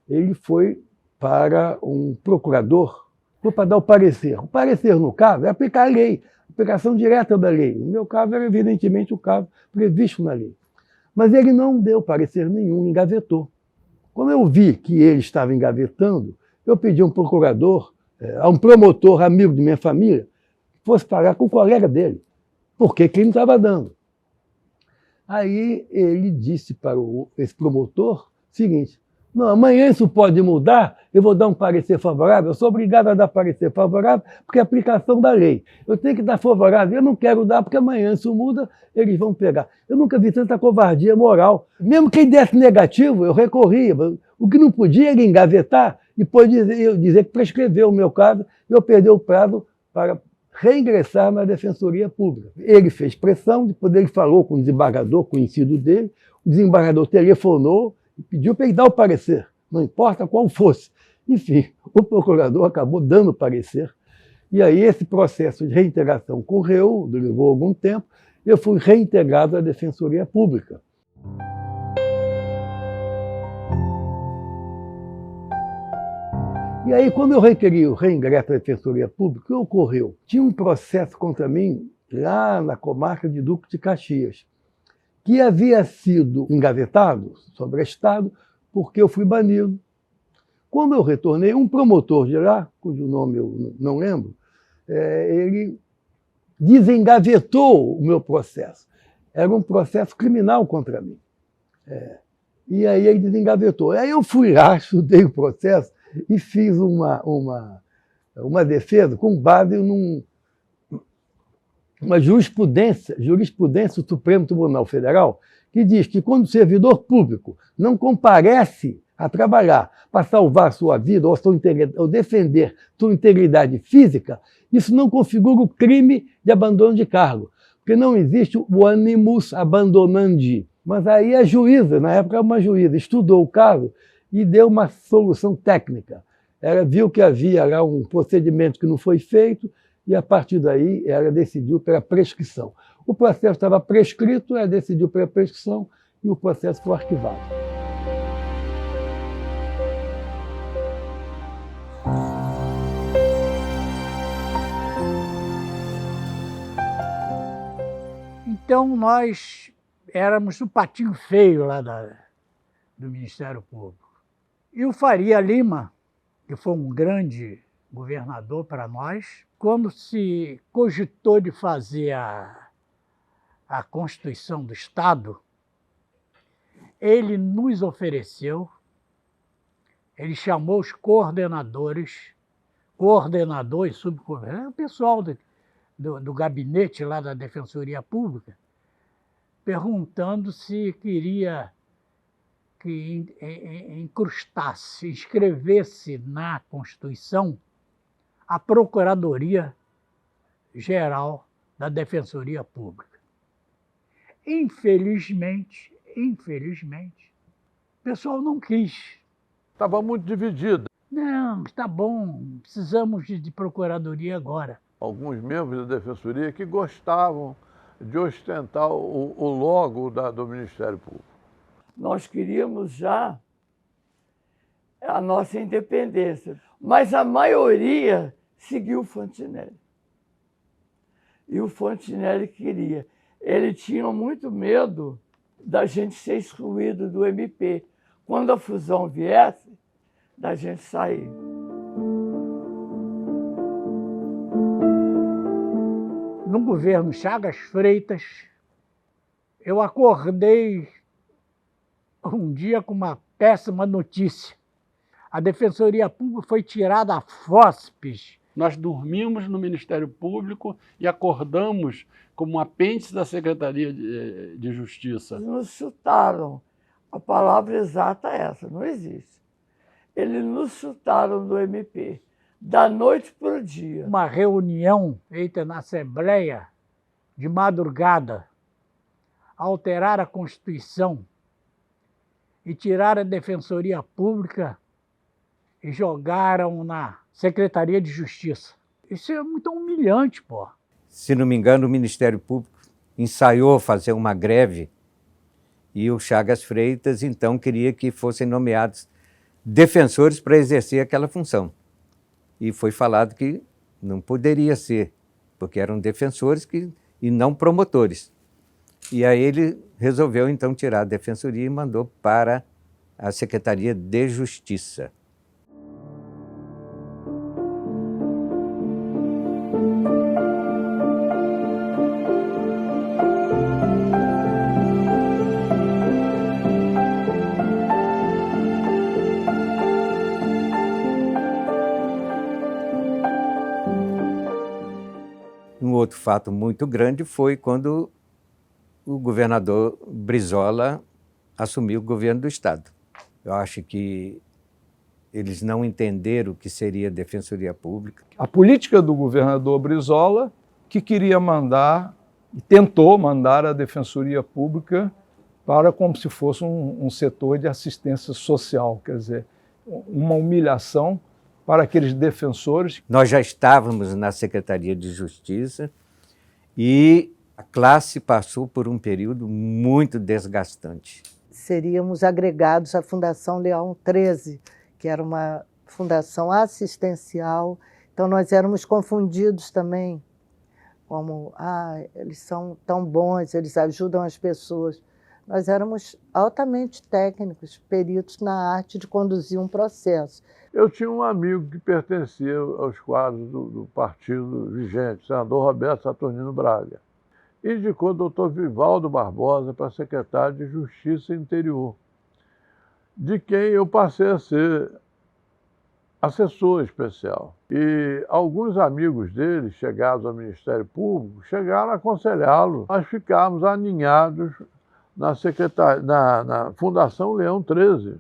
[SPEAKER 21] ele foi para um procurador, foi para dar o parecer. O parecer, no caso, é aplicar a lei, aplicação direta da lei. No meu caso, era evidentemente o caso previsto na lei. Mas ele não deu parecer nenhum, engavetou. Quando eu vi que ele estava engavetando, eu pedi a um procurador, a um promotor amigo de minha família, que fosse falar com o colega dele, porque ele não estava dando. Aí ele disse para esse promotor o seguinte: não, amanhã isso pode mudar, eu vou dar um parecer favorável, eu sou obrigado a dar parecer favorável porque é aplicação da lei. Eu tenho que dar favorável, eu não quero dar porque amanhã isso muda, eles vão pegar. Eu nunca vi tanta covardia moral. Mesmo quem desse negativo, eu recorria. O que não podia era engavetar e pode dizer que prescreveu o meu caso e eu perdi o prazo para reingressar na Defensoria Pública. Ele fez pressão, depois ele falou com o desembargador conhecido dele, o desembargador telefonou e pediu para ele dar o parecer, não importa qual fosse. Enfim, o procurador acabou dando o parecer, e aí esse processo de reintegração correu, levou algum tempo, e eu fui reintegrado à Defensoria Pública. E aí, quando eu requeri o reingresso à Defensoria Pública, o que ocorreu? Tinha um processo contra mim lá na comarca de Duque de Caxias, que havia sido engavetado, sobrestado, porque eu fui banido. Quando eu retornei, um promotor de lá, cujo nome eu não lembro, ele desengavetou o meu processo. Era um processo criminal contra mim. E aí ele desengavetou. Aí eu fui lá, estudei o processo e fiz uma defesa com base uma jurisprudência do Supremo Tribunal Federal, que diz que quando o servidor público não comparece a trabalhar para salvar sua vida ou defender sua integridade física, isso não configura o crime de abandono de cargo, porque não existe o animus abandonandi. Mas aí a juíza, na época uma juíza, estudou o caso e deu uma solução técnica. Ela viu que havia lá um procedimento que não foi feito e, a partir daí, ela decidiu pela prescrição. O processo estava prescrito, ela decidiu pela prescrição e o processo foi arquivado.
[SPEAKER 5] Então, nós éramos o patinho feio lá do Ministério Público. E o Faria Lima, que foi um grande governador para nós, quando se cogitou de fazer a Constituição do Estado, ele nos ofereceu, ele chamou os coordenadores, coordenador e subcoordenador, o pessoal do gabinete lá da Defensoria Pública, perguntando se queria que incrustasse, escrevesse na Constituição a Procuradoria-Geral da Defensoria Pública. Infelizmente, o pessoal não quis.
[SPEAKER 2] Estava muito dividido.
[SPEAKER 5] Não, está bom, precisamos de Procuradoria agora.
[SPEAKER 2] Alguns membros da Defensoria que gostavam de ostentar o logo do Ministério Público.
[SPEAKER 14] Nós queríamos já a nossa independência, mas a maioria seguiu o Fantinelli. E o Fantinelli queria. Ele tinha muito medo da gente ser excluído do MP. Quando a fusão viesse, da gente sair.
[SPEAKER 5] No governo Chagas Freitas, eu acordei um dia com uma péssima notícia. A Defensoria Pública foi tirada a fóspes.
[SPEAKER 17] Nós dormimos no Ministério Público e acordamos como um apêndice da Secretaria de Justiça.
[SPEAKER 14] Nos chutaram. A palavra exata é essa, não existe. Eles nos chutaram do MP, da noite para o dia.
[SPEAKER 5] Uma reunião feita na Assembleia de madrugada, alterar a Constituição e tirar a Defensoria Pública e jogaram na Secretaria de Justiça. Isso é muito humilhante, pô.
[SPEAKER 15] Se não me engano, o Ministério Público ensaiou fazer uma greve e o Chagas Freitas, então, queria que fossem nomeados defensores para exercer aquela função. E foi falado que não poderia ser, porque eram defensores e não promotores. E aí ele resolveu, então, tirar a Defensoria e mandou para a Secretaria de Justiça. outro fato muito grande foi quando o governador Brizola assumiu o governo do Estado. Eu acho que eles não entenderam o que seria a Defensoria Pública.
[SPEAKER 10] A política do governador Brizola, que queria mandar, e tentou mandar a Defensoria Pública para como se fosse um setor de assistência social, quer dizer, uma humilhação para aqueles defensores.
[SPEAKER 15] Nós já estávamos na Secretaria de Justiça e a classe passou por um período muito desgastante.
[SPEAKER 4] Seríamos agregados à Fundação Leão XIII, que era uma fundação assistencial. Então, nós éramos confundidos também, como, eles são tão bons, eles ajudam as pessoas. Nós éramos altamente técnicos, peritos na arte de conduzir um processo.
[SPEAKER 2] Eu tinha um amigo que pertencia aos quadros do partido vigente, o senador Roberto Saturnino Braga. Indicou o doutor Vivaldo Barbosa para secretário de Justiça e Interior, de quem eu passei a ser assessor especial. E alguns amigos dele, chegados ao Ministério Público, chegaram a aconselhá-lo. Nós ficávamos aninhados na Fundação Leão XIII.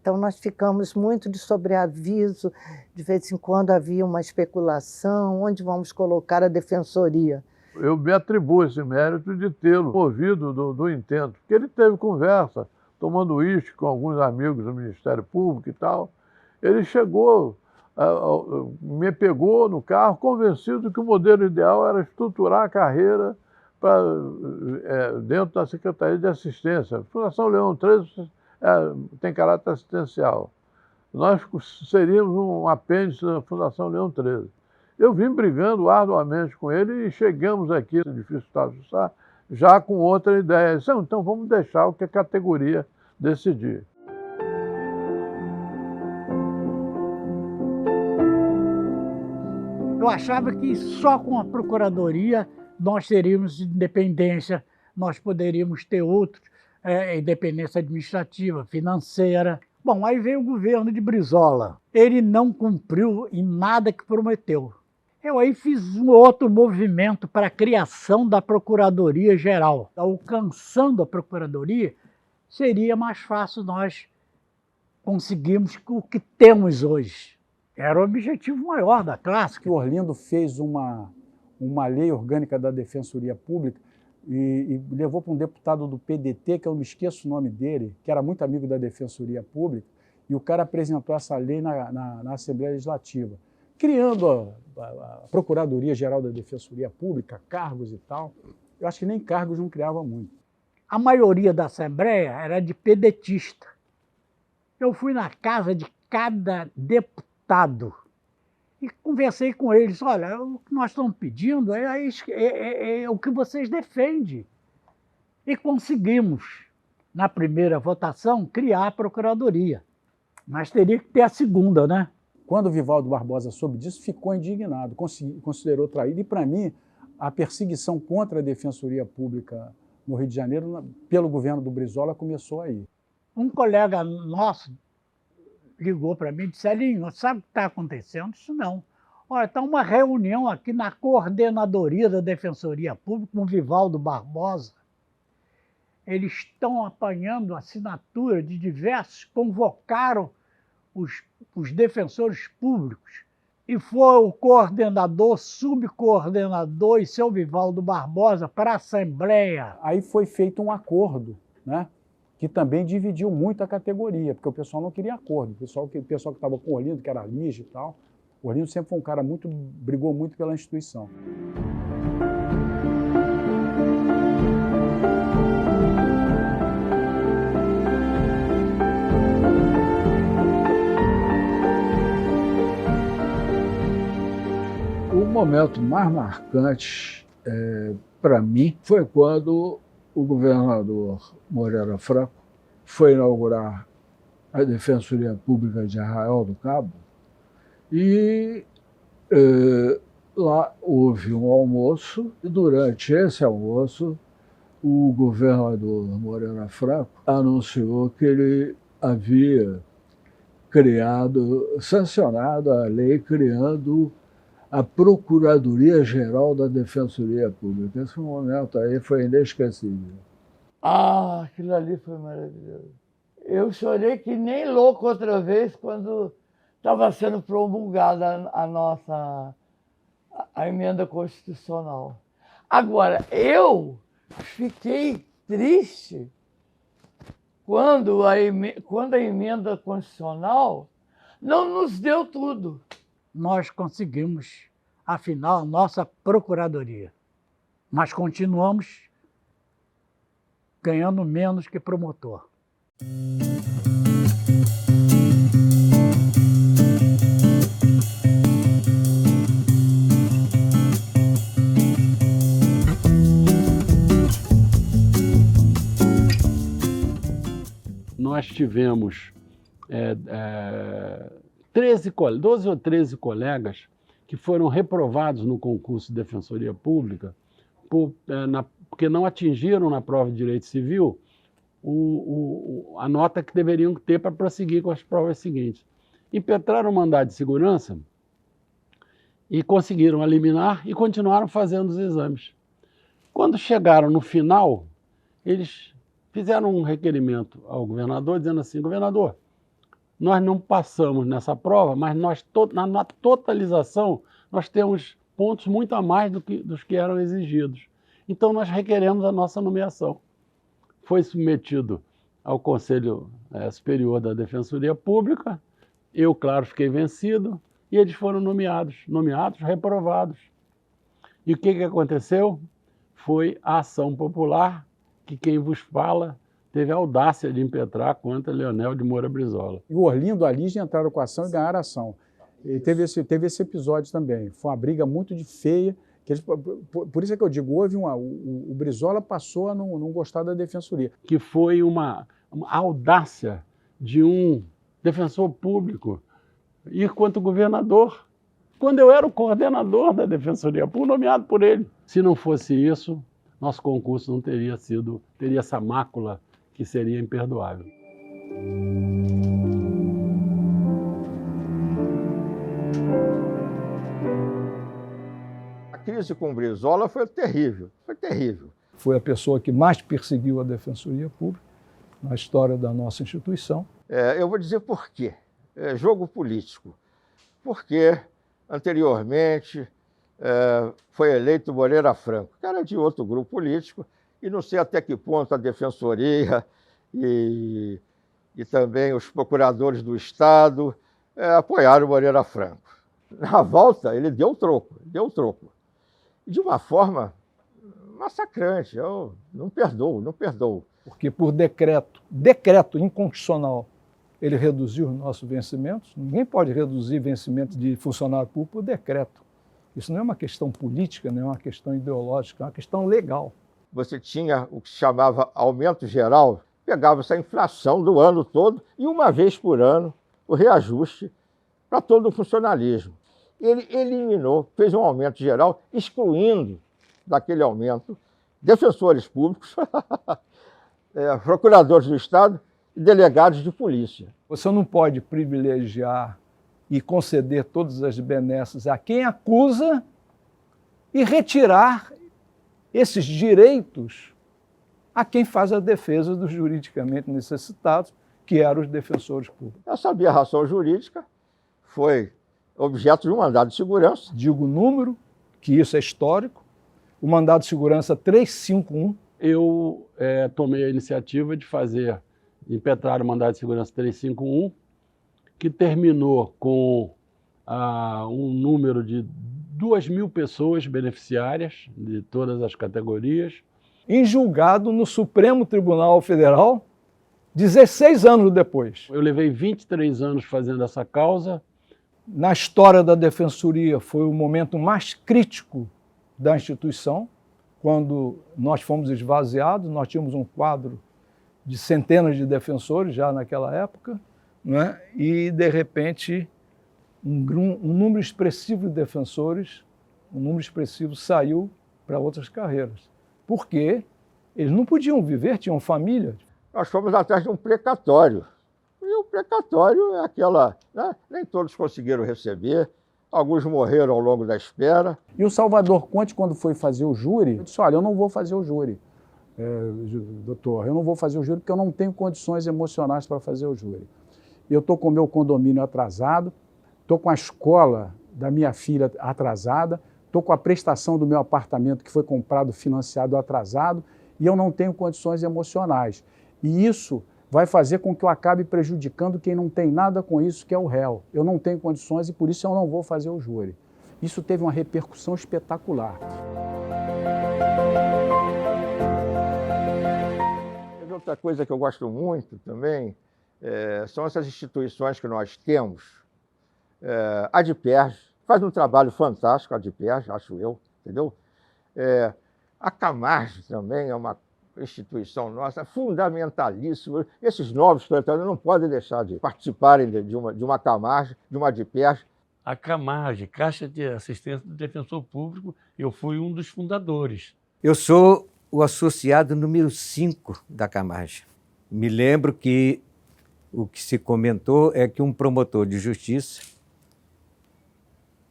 [SPEAKER 4] Então, nós ficamos muito de sobreaviso, de vez em quando havia uma especulação, onde vamos colocar a defensoria.
[SPEAKER 2] Eu me atribuo esse mérito de tê-lo ouvido do intento, porque ele teve conversa, tomando uísque com alguns amigos do Ministério Público e tal. Ele chegou, me pegou no carro, convencido que o modelo ideal era estruturar a carreira dentro da Secretaria de Assistência. A Fundação Leão XIII tem caráter assistencial. Nós seríamos um apêndice da Fundação Leão XIII. Eu vim brigando arduamente com ele e chegamos aqui no edifício Estado de Sá, já com outra ideia. Disse, então vamos deixar o que a categoria decidir.
[SPEAKER 5] Eu achava que só com a Procuradoria nós teríamos independência, nós poderíamos ter outros, independência administrativa, financeira. Bom, aí veio o governo de Brizola. Ele não cumpriu em nada que prometeu. Eu aí fiz um outro movimento para a criação da Procuradoria-Geral. Alcançando a Procuradoria, seria mais fácil nós conseguirmos o que temos hoje. Era o objetivo maior da classe.
[SPEAKER 3] O Orlindo fez uma lei orgânica da Defensoria Pública e levou para um deputado do PDT, que eu não esqueço o nome dele, que era muito amigo da Defensoria Pública, e o cara apresentou essa lei na Assembleia Legislativa, criando a Procuradoria-Geral da Defensoria Pública, cargos e tal. Eu acho que nem cargos não criava muito.
[SPEAKER 5] A maioria da Assembleia era de pedetista. Eu fui na casa de cada deputado e conversei com eles. Olha, o que nós estamos pedindo é o que vocês defendem. E conseguimos, na primeira votação, criar a Procuradoria. Mas teria que ter a segunda, né?
[SPEAKER 3] Quando o Vivaldo Barbosa soube disso, ficou indignado, considerou traído. E, para mim, a perseguição contra a Defensoria Pública no Rio de Janeiro, pelo governo do Brizola, começou aí.
[SPEAKER 5] Um colega nosso ligou para mim e disse, Elinho, sabe o que está acontecendo? Isso não. Olha, está uma reunião aqui na Coordenadoria da Defensoria Pública com o Vivaldo Barbosa. Eles estão apanhando assinatura de diversos, convocaram os defensores públicos. E foi o coordenador, subcoordenador e seu Vivaldo Barbosa para a Assembleia.
[SPEAKER 3] Aí foi feito um acordo, né? Que também dividiu muito a categoria, porque o pessoal não queria acordo. O pessoal que estava com o Orlindo, que era Lígia e tal, o Orlindo sempre foi um cara brigou muito pela instituição.
[SPEAKER 10] O momento mais marcante para mim foi quando o governador Moreira Franco foi inaugurar a Defensoria Pública de Arraial do Cabo e lá houve um almoço e durante esse almoço o governador Moreira Franco anunciou que ele havia sancionado a lei criando a Procuradoria-Geral da Defensoria Pública. Esse momento aí foi inesquecível.
[SPEAKER 14] Ah, aquilo ali foi maravilhoso. Eu chorei que nem louco outra vez quando estava sendo promulgada a emenda constitucional. Agora, eu fiquei triste quando a emenda constitucional não nos deu tudo.
[SPEAKER 5] Nós conseguimos, afinal, nossa procuradoria, mas continuamos ganhando menos que promotor.
[SPEAKER 17] Nós tivemos 12 ou 13 colegas que foram reprovados no concurso de Defensoria Pública porque não atingiram na prova de Direito Civil a nota que deveriam ter para prosseguir com as provas seguintes. Impetraram o mandado de segurança e conseguiram eliminar e continuaram fazendo os exames. Quando chegaram no final, eles fizeram um requerimento ao governador dizendo assim: governador, nós não passamos nessa prova, mas na totalização nós temos pontos muito a mais dos que eram exigidos. Então nós requeremos a nossa nomeação. Foi submetido ao Conselho Superior da Defensoria Pública. Eu, claro, fiquei vencido e eles foram nomeados, reprovados. E o que aconteceu? Foi a ação popular que quem vos fala teve a audácia de impetrar contra Leonel de Moura Brizola.
[SPEAKER 3] E o Orlindo e a Lígia entraram com a ação e ganharam a ação. E teve esse episódio também. Foi uma briga muito feia. Por isso é que eu digo, o Brizola passou a não gostar da defensoria.
[SPEAKER 17] Que foi uma audácia de um defensor público ir contra o governador, quando eu era o coordenador da Defensoria Pública, nomeado por ele. Se não fosse isso, nosso concurso não teria essa mácula que seria imperdoável.
[SPEAKER 7] A crise com o Brizola foi terrível,
[SPEAKER 10] Foi a pessoa que mais perseguiu a Defensoria Pública na história da nossa instituição.
[SPEAKER 7] Eu vou dizer por quê. Jogo político. Porque anteriormente foi eleito Moreira Franco, que era de outro grupo político, e não sei até que ponto a Defensoria e também os procuradores do Estado apoiaram o Moreira Franco. Na volta, ele deu troco. De uma forma massacrante. Eu não perdoo.
[SPEAKER 10] Porque por decreto inconstitucional, ele reduziu os nossos vencimentos. Ninguém pode reduzir vencimento de funcionário público por decreto. Isso não é uma questão política, não é uma questão ideológica, é uma questão legal.
[SPEAKER 7] Você tinha o que se chamava aumento geral, pegava essa inflação do ano todo e uma vez por ano o reajuste para todo o funcionalismo. Ele eliminou, fez um aumento geral, excluindo daquele aumento defensores públicos, procuradores do Estado e delegados de polícia.
[SPEAKER 10] Você não pode privilegiar e conceder todas as benesses a quem acusa e retirar esses direitos a quem faz a defesa dos juridicamente necessitados, que eram os defensores públicos.
[SPEAKER 7] Essa aberração jurídica foi objeto de um mandado de segurança.
[SPEAKER 10] Digo o número, que isso é histórico, o mandado de segurança 351.
[SPEAKER 17] Eu tomei a iniciativa de impetrar o mandado de segurança 351, que terminou com um número de 2.000 pessoas beneficiárias de todas as categorias.
[SPEAKER 10] Em julgado no Supremo Tribunal Federal, 16 anos depois.
[SPEAKER 17] Eu levei 23 anos fazendo essa causa.
[SPEAKER 10] Na história da Defensoria foi o momento mais crítico da instituição, quando nós fomos esvaziados, nós tínhamos um quadro de centenas de defensores já naquela época, né? E, de repente, um número expressivo de defensores, saiu para outras carreiras. Porque eles não podiam viver, tinham família.
[SPEAKER 7] Nós fomos atrás de um precatório. E o precatório é aquela... Né? Nem todos conseguiram receber. Alguns morreram ao longo da espera.
[SPEAKER 3] E o Salvador Conte, quando foi fazer o júri, disse, olha, eu não vou fazer o júri, doutor, eu não vou fazer o júri porque eu não tenho condições emocionais para fazer o júri. Eu estou com o meu condomínio atrasado, estou com a escola da minha filha atrasada, estou com a prestação do meu apartamento que foi comprado, financiado atrasado, e eu não tenho condições emocionais. E isso vai fazer com que eu acabe prejudicando quem não tem nada com isso, que é o réu. Eu não tenho condições e por isso eu não vou fazer o júri. Isso teve uma repercussão espetacular.
[SPEAKER 7] Outra coisa que eu gosto muito também são essas instituições que nós temos. A ADPERJ faz um trabalho fantástico, a ADPERJ, acho eu, entendeu? A Camarge também é uma instituição nossa, fundamentalíssima. Esses novos tratadores não podem deixar de participarem de uma Camarge, de uma ADPERJ.
[SPEAKER 11] A Camarge, Caixa de Assistência do Defensor Público, eu fui um dos fundadores.
[SPEAKER 15] Eu sou o associado número 5 da Camarge. Me lembro que o que se comentou é que um promotor de justiça,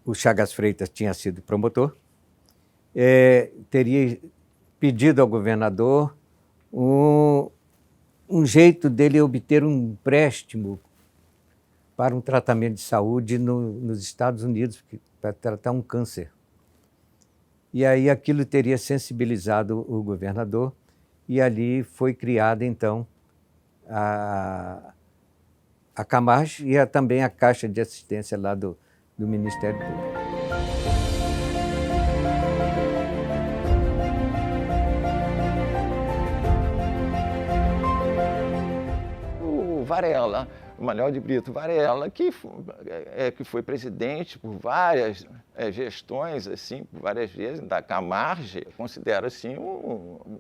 [SPEAKER 15] o Chagas Freitas tinha sido promotor, teria pedido ao governador um jeito dele obter um empréstimo para um tratamento de saúde nos Estados Unidos, para tratar um câncer. E aí aquilo teria sensibilizado o governador e ali foi criada, então, a Camarge e também a Caixa de Assistência lá do Ministério Público.
[SPEAKER 12] O Varela, o Manuel de Brito Varela, que foi presidente por várias gestões, assim, por várias vezes, da Camarge, considero assim,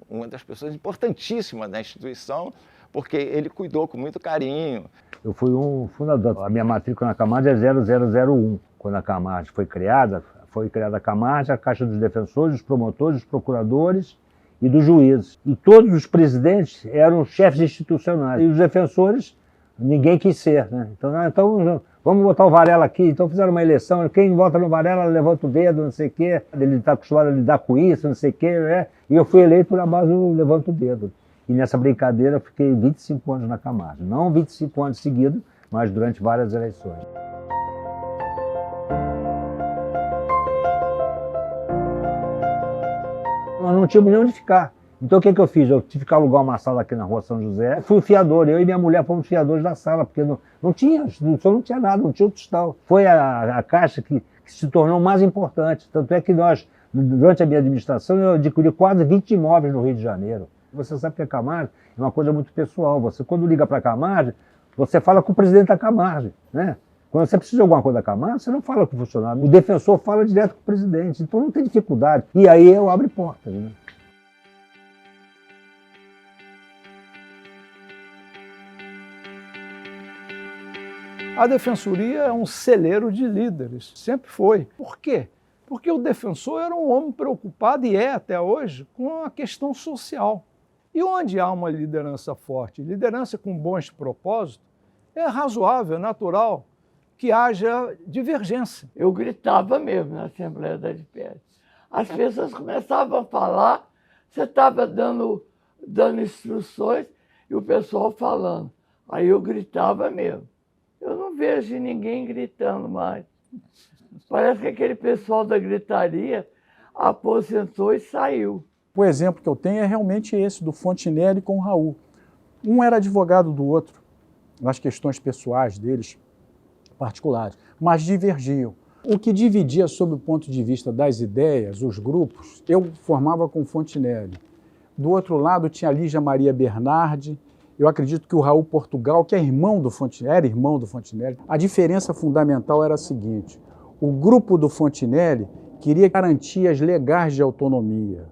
[SPEAKER 12] uma das pessoas importantíssimas da instituição, porque ele cuidou com muito carinho.
[SPEAKER 16] Eu fui um fundador. A minha matrícula na Camarge é 0001. Quando a Camarge foi criada a Camarge, a Caixa dos Defensores, dos Promotores, dos Procuradores e dos Juízes. E todos os presidentes eram chefes institucionais. E os defensores, ninguém quis ser, né? Então vamos botar o Varela aqui. Então fizeram uma eleição, quem vota no Varela levanta o dedo, não sei o quê. Ele está acostumado a lidar com isso, não sei o quê, né? E eu fui eleito por base do levanto o dedo. E nessa brincadeira eu fiquei 25 anos na Camarge. Não 25 anos seguidos, mas durante várias eleições. Nós não tínhamos nem onde ficar. Então o que eu fiz? Eu tive que alugar uma sala aqui na Rua São José. Fui o fiador, eu e minha mulher fomos fiadores da sala, porque não tinha nada, não tinha outro estalo. Foi a Caixa que se tornou mais importante. Tanto é que nós, durante a minha administração, eu adquiri quase 20 imóveis no Rio de Janeiro. Você sabe que a Camarge é uma coisa muito pessoal. Você, quando liga para a Camarge, você fala com o presidente da Camarge, né? Quando você precisa de alguma coisa da Camarge, você não fala com o funcionário. O defensor fala direto com o presidente. Então não tem dificuldade. E aí eu abro portas, né?
[SPEAKER 10] A Defensoria é um celeiro de líderes, sempre foi. Por quê? Porque o defensor era um homem preocupado, e é até hoje, com a questão social. E onde há uma liderança forte, liderança com bons propósitos, é razoável, é natural que haja divergência.
[SPEAKER 14] Eu gritava mesmo na Assembleia da ADPERJ. As pessoas começavam a falar, você estava dando instruções e o pessoal falando. Aí eu gritava mesmo. Eu não vejo ninguém gritando mais. Parece que aquele pessoal da gritaria aposentou e saiu.
[SPEAKER 3] O exemplo que eu tenho é realmente esse, do Fontinelli com o Raul. Um era advogado do outro, nas questões pessoais deles, particulares, mas divergiam. O que dividia sob o ponto de vista das ideias, os grupos, eu formava com o Fontinelli. Do outro lado tinha a Lígia Maria Bernardi. Eu acredito que o Raul Portugal, que é irmão do Fontinelli, era irmão do Fontinelli. A diferença fundamental era a seguinte: o grupo do Fontinelli queria garantias legais de autonomia.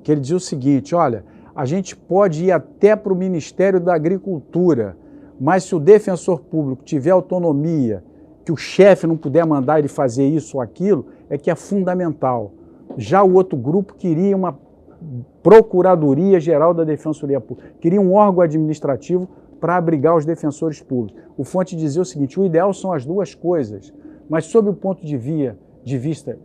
[SPEAKER 3] Que ele dizia o seguinte: olha, a gente pode ir até para o Ministério da Agricultura, mas se o defensor público tiver autonomia, que o chefe não puder mandar ele fazer isso ou aquilo, é que é fundamental. Já o outro grupo queria uma Procuradoria-Geral da Defensoria Pública, queria um órgão administrativo para abrigar os defensores públicos. O Fonte dizia o seguinte: o ideal são as duas coisas, Mas sob o ponto de vista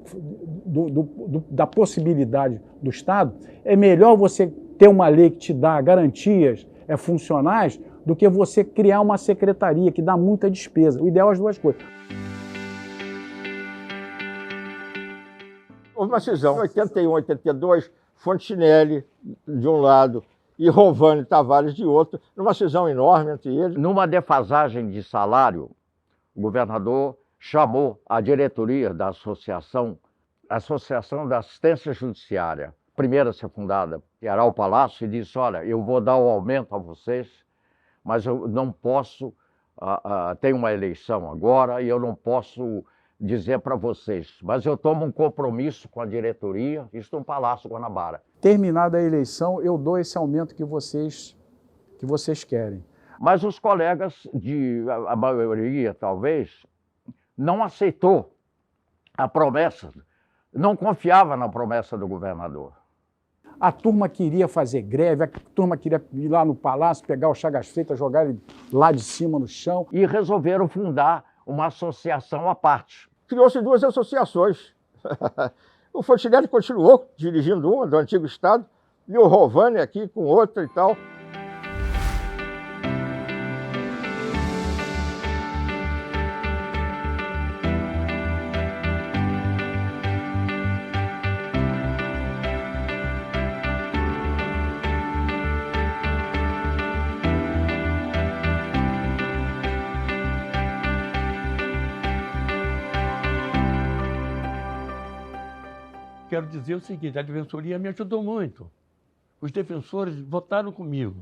[SPEAKER 3] da possibilidade do Estado, é melhor você ter uma lei que te dá garantias funcionais do que você criar uma secretaria que dá muita despesa. O ideal é as duas coisas.
[SPEAKER 7] Houve uma cisão em 81, 82, Fontinelli de um lado e Rovani Tavares de outro, numa cisão enorme entre eles.
[SPEAKER 6] Numa defasagem de salário, o governador chamou a diretoria da Associação da Assistência Judiciária, primeira a ser fundada, que era o Palácio, e disse, olha, eu vou dar o aumento a vocês, mas eu não posso, tem uma eleição agora e eu não posso dizer para vocês, mas eu tomo um compromisso com a diretoria, isso no Palácio Guanabara.
[SPEAKER 3] Terminada a eleição, eu dou esse aumento que vocês querem.
[SPEAKER 6] Mas os colegas, a maioria talvez, não aceitou a promessa, não confiava na promessa do governador.
[SPEAKER 3] A turma queria fazer greve, a turma queria ir lá no palácio, pegar o Chagas Freitas, jogar ele lá de cima no chão.
[SPEAKER 6] E resolveram fundar uma associação à parte.
[SPEAKER 7] Criou-se duas associações. O Fontinelli continuou dirigindo uma, do antigo Estado, e o Rovani aqui com outra e tal.
[SPEAKER 11] Quero dizer o seguinte, a defensoria me ajudou muito. Os defensores votaram comigo.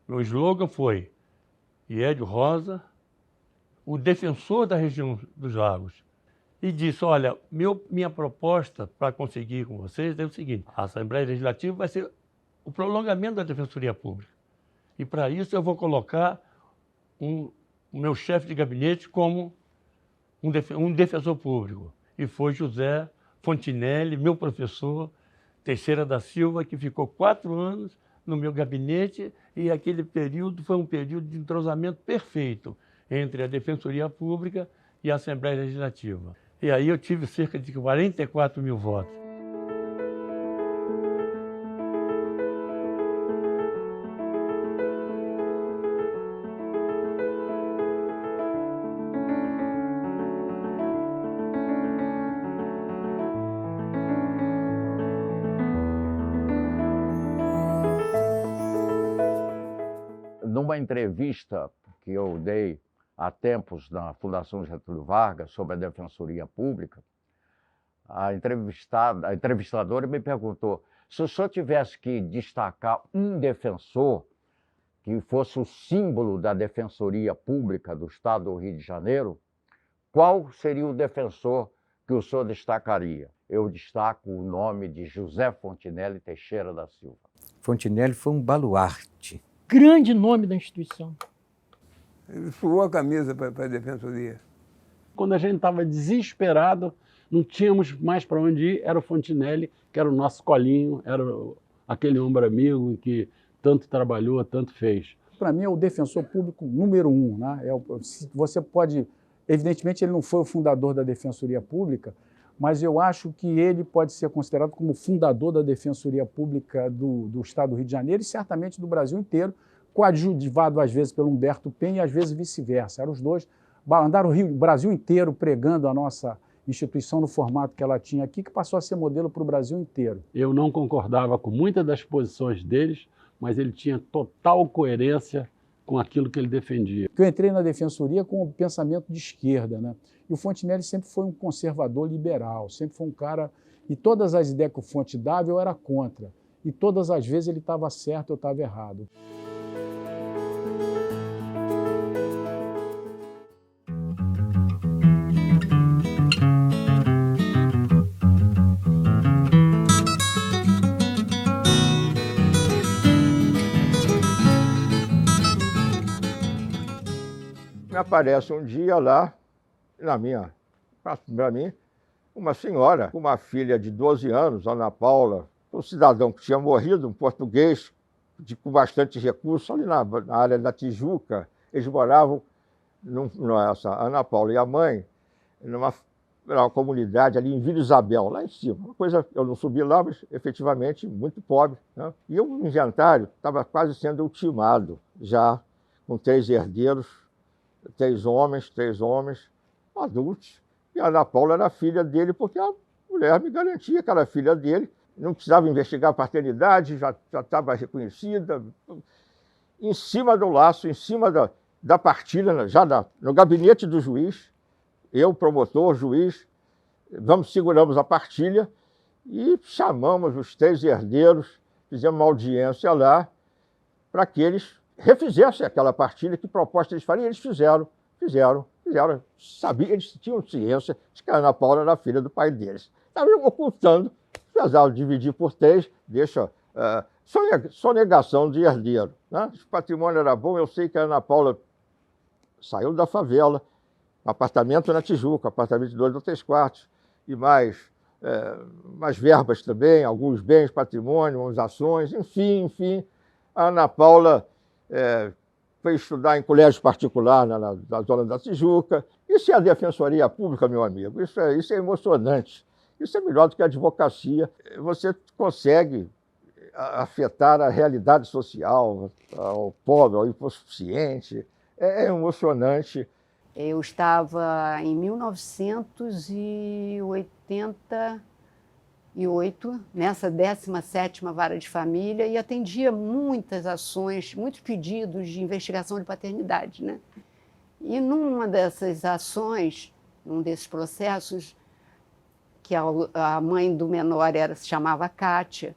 [SPEAKER 11] Meu slogan foi Iélio Rosa, o defensor da região dos Lagos. E disse, olha, minha proposta para conseguir com vocês é o seguinte, a Assembleia Legislativa vai ser o prolongamento da Defensoria Pública. E para isso eu vou colocar o meu chefe de gabinete como um defensor público. E foi José Fontinelli, meu professor, Teixeira da Silva, que ficou 4 anos no meu gabinete, e aquele período foi um período de entrosamento perfeito entre a Defensoria Pública e a Assembleia Legislativa. E aí eu tive cerca de 44 mil votos.
[SPEAKER 6] Numa entrevista que eu dei há tempos na Fundação Getúlio Vargas sobre a Defensoria Pública, a entrevistadora me perguntou se o senhor tivesse que destacar um defensor que fosse o símbolo da Defensoria Pública do Estado do Rio de Janeiro, qual seria o defensor que o senhor destacaria? Eu destaco o nome de José Fontinelli Teixeira da Silva.
[SPEAKER 15] Fontinelli foi um baluarte.
[SPEAKER 5] Grande nome da instituição.
[SPEAKER 18] Ele suou a camisa para a Defensoria.
[SPEAKER 17] Quando a gente estava desesperado, não tínhamos mais para onde ir, era o Fontinelli, que era o nosso colinho, era aquele ombro amigo que tanto trabalhou, tanto fez.
[SPEAKER 3] Para mim é o defensor público número 1. Né? Você pode... Evidentemente ele não foi o fundador da Defensoria Pública, mas eu acho que ele pode ser considerado como fundador da Defensoria Pública do Estado do Rio de Janeiro e certamente do Brasil inteiro, coadjuvado às vezes pelo Humberto Penha e às vezes vice-versa. Eram os dois, andaram o Brasil inteiro pregando a nossa instituição no formato que ela tinha aqui, que passou a ser modelo para o Brasil inteiro.
[SPEAKER 17] Eu não concordava com muitas das posições deles, mas ele tinha total coerência com aquilo que ele defendia.
[SPEAKER 3] Eu entrei na Defensoria com o pensamento de esquerda, né? E o Fontinelli sempre foi um conservador liberal, sempre foi um cara... E todas as ideias que o Fonte dava, eu era contra. E todas as vezes ele estava certo, eu estava errado.
[SPEAKER 7] Me aparece um dia lá, para mim, uma senhora com uma filha de 12 anos, Ana Paula, um cidadão que tinha morrido, um português com bastante recursos, ali na área da Tijuca. Eles moravam essa Ana Paula e a mãe, numa comunidade ali em Vila Isabel, lá em cima. Uma coisa, eu não subi lá, mas efetivamente muito pobre, né? E o inventário estava quase sendo ultimado, já com 3 herdeiros, 3 homens, adultos. E a Ana Paula era filha dele, porque a mulher me garantia que era filha dele. Não precisava investigar a paternidade, já estava reconhecida. Em cima do laço, em cima da partilha, já no gabinete do juiz, eu, promotor, juiz, seguramos a partilha e chamamos os 3 herdeiros, fizemos uma audiência lá para que eles refizessem aquela partilha, que proposta eles fariam. Eles fizeram, sabiam, eles tinham ciência de que a Ana Paula era a filha do pai deles. Estavam ocultando, precisavam dividir por 3, deixa sonegação de herdeiro, né? O patrimônio era bom, eu sei que a Ana Paula saiu da favela, um apartamento na Tijuca, apartamento de 2 ou 3 quartos, e mais verbas também, alguns bens, patrimônio, umas ações, enfim. A Ana Paula foi estudar em colégio particular na zona da Tijuca. Isso é a Defensoria Pública, meu amigo, isso é emocionante. Isso é melhor do que a advocacia. Você consegue afetar a realidade social, ao pobre, ao hipossuficiente. É emocionante.
[SPEAKER 13] Eu estava em 1988, nessa 17ª Vara de Família, e atendia muitas ações, muitos pedidos de investigação de paternidade, né? E numa dessas ações, num desses processos, que a mãe do menor se chamava Kátia,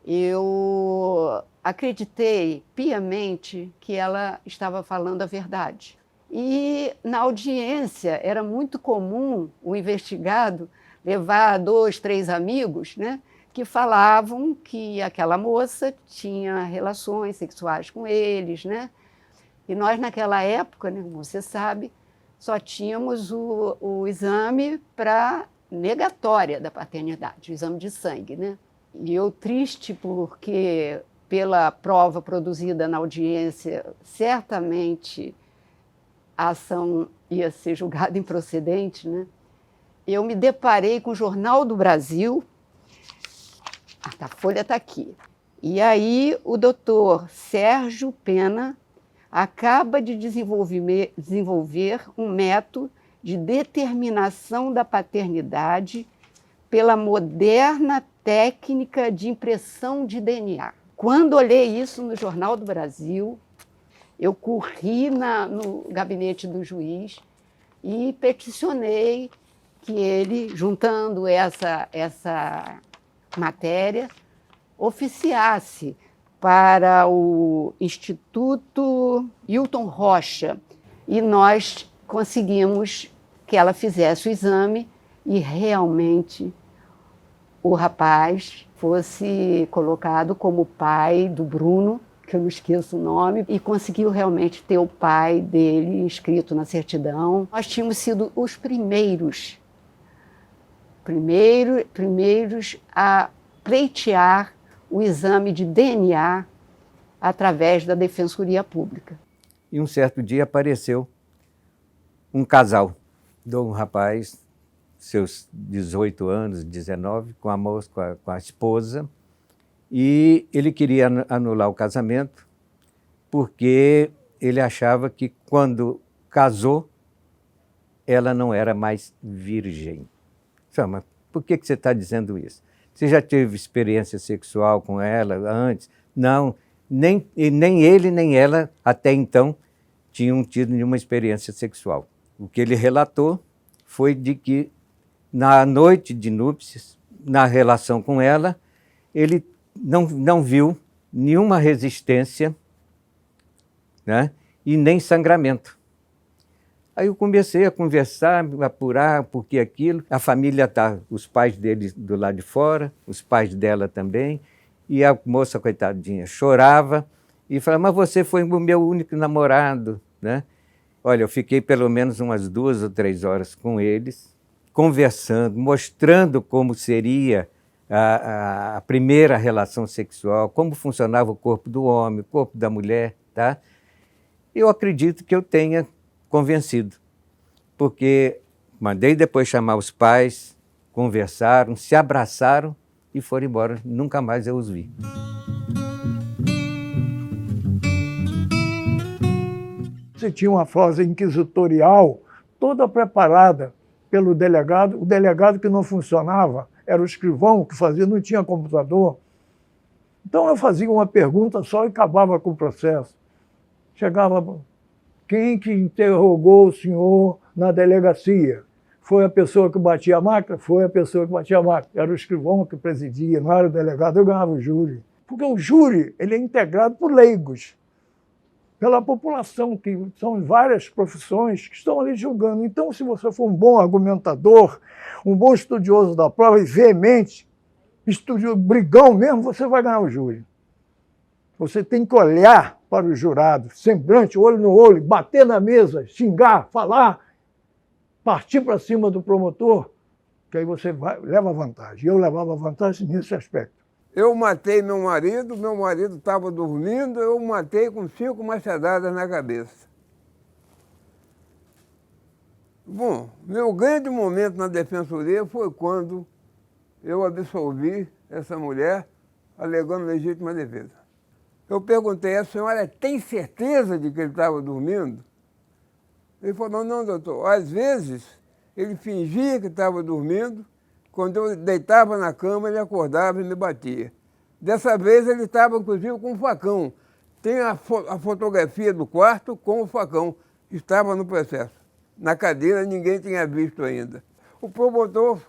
[SPEAKER 13] eu acreditei piamente que ela estava falando a verdade. E na audiência era muito comum o investigado levar 2, 3 amigos, né, que falavam que aquela moça tinha relações sexuais com eles, né? E nós naquela época, né, como você sabe, só tínhamos o exame para negatória da paternidade, o exame de sangue, né? E eu triste porque pela prova produzida na audiência, certamente a ação ia ser julgada improcedente, né? Eu me deparei com o Jornal do Brasil, a folha está aqui, e aí o doutor Sérgio Pena acaba de desenvolver um método de determinação da paternidade pela moderna técnica de impressão de DNA. Quando olhei isso no Jornal do Brasil, eu corri no gabinete do juiz e peticionei que ele, juntando essa matéria, oficiasse para o Instituto Hilton Rocha. E nós conseguimos que ela fizesse o exame e realmente o rapaz fosse colocado como pai do Bruno, que eu não esqueço o nome, e conseguiu realmente ter o pai dele inscrito na certidão. Nós tínhamos sido os primeiros a pleitear o exame de DNA através da Defensoria Pública.
[SPEAKER 15] E um certo dia apareceu um casal, de um rapaz, seus 18 anos, 19, com a esposa, e ele queria anular o casamento porque ele achava que quando casou, ela não era mais virgem. Mas por que você está dizendo isso? Você já teve experiência sexual com ela antes? Não, nem ele nem ela até então tinham tido nenhuma experiência sexual. O que ele relatou foi de que na noite de núpcias, na relação com ela, ele não viu nenhuma resistência, né, e nem sangramento. Aí eu comecei a conversar, a apurar por que aquilo. A família está, os pais dele do lado de fora, os pais dela também, e a moça, coitadinha, chorava e falava, mas você foi o meu único namorado, né? Olha, eu fiquei pelo menos umas 2 ou 3 horas com eles, conversando, mostrando como seria a primeira relação sexual, como funcionava o corpo do homem, o corpo da mulher, tá? Eu acredito que eu tenha convencido, porque mandei depois chamar os pais, conversaram, se abraçaram e foram embora. Nunca mais eu os vi.
[SPEAKER 21] Você tinha uma frase inquisitorial toda preparada pelo delegado. O delegado que não funcionava era o escrivão que fazia, não tinha computador. Então eu fazia uma pergunta só e acabava com o processo. Chegava, quem que interrogou o senhor na delegacia? Foi a pessoa que batia a máquina? Foi a pessoa que batia a máquina. Era o escrivão que presidia, não era o delegado, eu ganhava o júri. Porque o júri ele é integrado por leigos, pela população, que são várias profissões que estão ali julgando. Então, se você for um bom argumentador, um bom estudioso da prova e veemente, brigão mesmo, você vai ganhar o júri. Você tem que olhar para o jurado, semblante, olho no olho, bater na mesa, xingar, falar, partir para cima do promotor, que aí você leva vantagem. Eu levava vantagem nesse aspecto.
[SPEAKER 18] Eu matei meu marido estava dormindo, eu matei com 5 machadadas na cabeça. Bom, meu grande momento na defensoria foi quando eu absolvi essa mulher alegando legítima defesa. Eu perguntei, a senhora tem certeza de que ele estava dormindo? Ele falou, não, doutor, às vezes ele fingia que estava dormindo, quando eu deitava na cama ele acordava e me batia. Dessa vez ele estava, inclusive, com um facão. Tem a fotografia do quarto com o facão. Estava no processo. Na cadeira ninguém tinha visto ainda. O promotor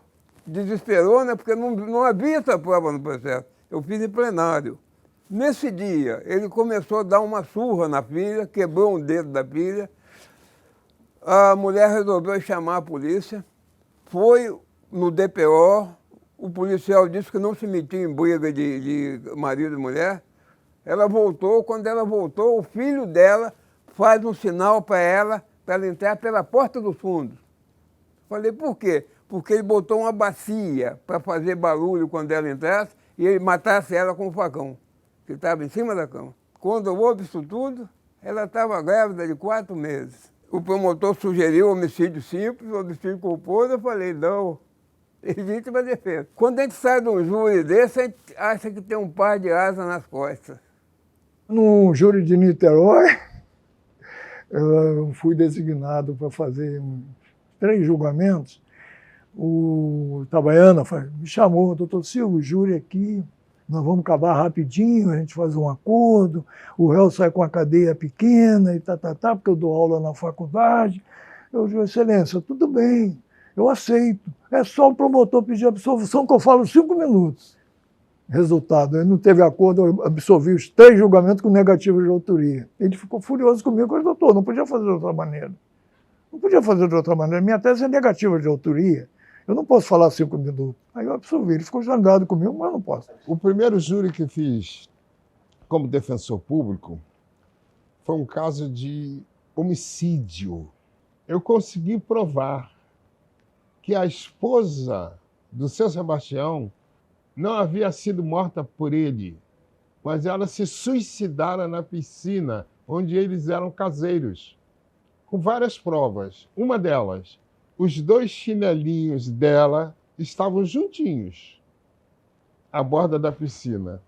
[SPEAKER 18] desesperou, né, porque não havia essa prova no processo. Eu fiz em plenário. Nesse dia, ele começou a dar uma surra na filha, quebrou um dedo da filha. A mulher resolveu chamar a polícia, foi no DPO, o policial disse que não se metia em briga de marido e mulher. Ela voltou, quando ela voltou, o filho dela faz um sinal para ela entrar pela porta dos fundos. Falei, por quê? Porque ele botou uma bacia para fazer barulho quando ela entrasse e ele matasse ela com o facão, que estava em cima da cama. Quando eu ouvi isso tudo, ela estava grávida de 4 meses. O promotor sugeriu homicídio simples, homicídio culposo, eu falei, não, legítima defesa. Quando a gente sai de um júri desse, a gente acha que tem um par de asas nas costas.
[SPEAKER 21] No júri de Niterói, eu fui designado para fazer 3 julgamentos. O Itabaiana me chamou, doutor Silvio, o júri aqui, nós vamos acabar rapidinho, a gente faz um acordo, o réu sai com a cadeia pequena e porque eu dou aula na faculdade. Eu digo, excelência, tudo bem, eu aceito. É só o promotor pedir absolvição que eu falo 5 minutos. Resultado, ele não teve acordo, eu absolvi os 3 julgamentos com negativa de autoria. Ele ficou furioso comigo, eu disse, doutor, não podia fazer de outra maneira. Não podia fazer de outra maneira, minha tese é negativa de autoria. Eu não posso falar 5 minutos. Aí eu absolvi, ele ficou zangado comigo, mas eu não posso.
[SPEAKER 9] O primeiro júri que fiz como defensor público foi um caso de homicídio. Eu consegui provar que a esposa do seu Sebastião não havia sido morta por ele, mas ela se suicidara na piscina, onde eles eram caseiros, com várias provas. Uma delas, os 2 chinelinhos dela estavam juntinhos à borda da piscina.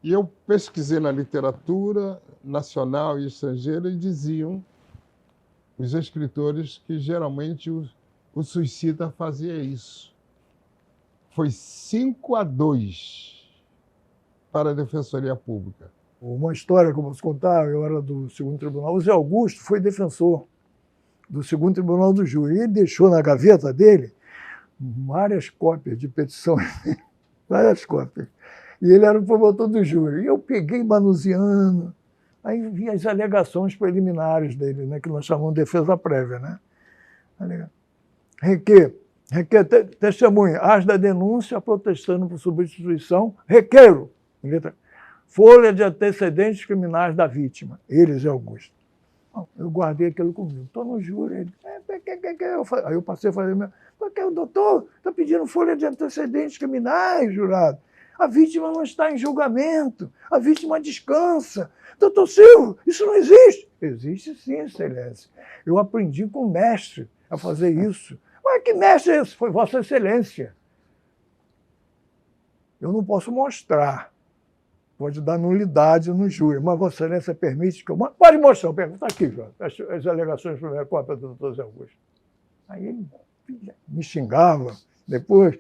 [SPEAKER 9] E eu pesquisei na literatura nacional e estrangeira e diziam os escritores que geralmente o suicida fazia isso. Foi 5-2 para a Defensoria Pública.
[SPEAKER 21] Uma história que eu posso contar, eu era do 2º Tribunal, o Zé Augusto foi defensor do 2º Tribunal do Júri. Ele deixou na gaveta dele várias cópias de petições, várias cópias. E ele era o promotor do júri. E eu peguei manuseando, aí vi as alegações preliminares dele, né, que nós chamamos de defesa prévia. Né? Requer testemunha, as da denúncia protestando por substituição, requeiro, folha de antecedentes criminais da vítima, ele, Zé Augusto. Eu guardei aquilo comigo. Estou no júri. Ele, aí eu passei a fazer... Porque o doutor está pedindo folha de antecedentes criminais, jurado.
[SPEAKER 20] A vítima não está em julgamento, a vítima descansa. Doutor Silvio, isso não existe. Existe sim, Excelência. Eu aprendi com o mestre a fazer isso. Mas que mestre é esse? Foi Vossa Excelência. Eu não posso mostrar. Pode dar nulidade no júri, mas Vossa Excelência permite que eu... Pode mostrar, está aqui, João, as alegações de primeira cópia do doutor Zé Augusto. Aí ele me xingava, depois...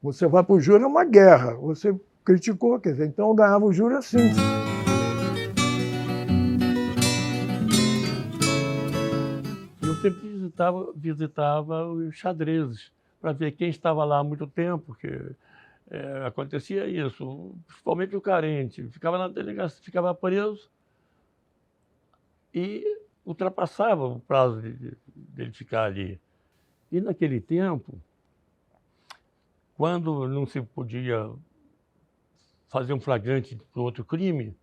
[SPEAKER 20] Você vai para o júri, é uma guerra. Você criticou, quer dizer, então eu ganhava o júri assim.
[SPEAKER 11] Eu sempre visitava os xadrezes, para ver quem estava lá há muito tempo, porque acontecia isso, principalmente o carente, ficava na delegacia, ficava preso e ultrapassava o prazo dele ficar ali. E naquele tempo, quando não se podia fazer um flagrante para outro crime,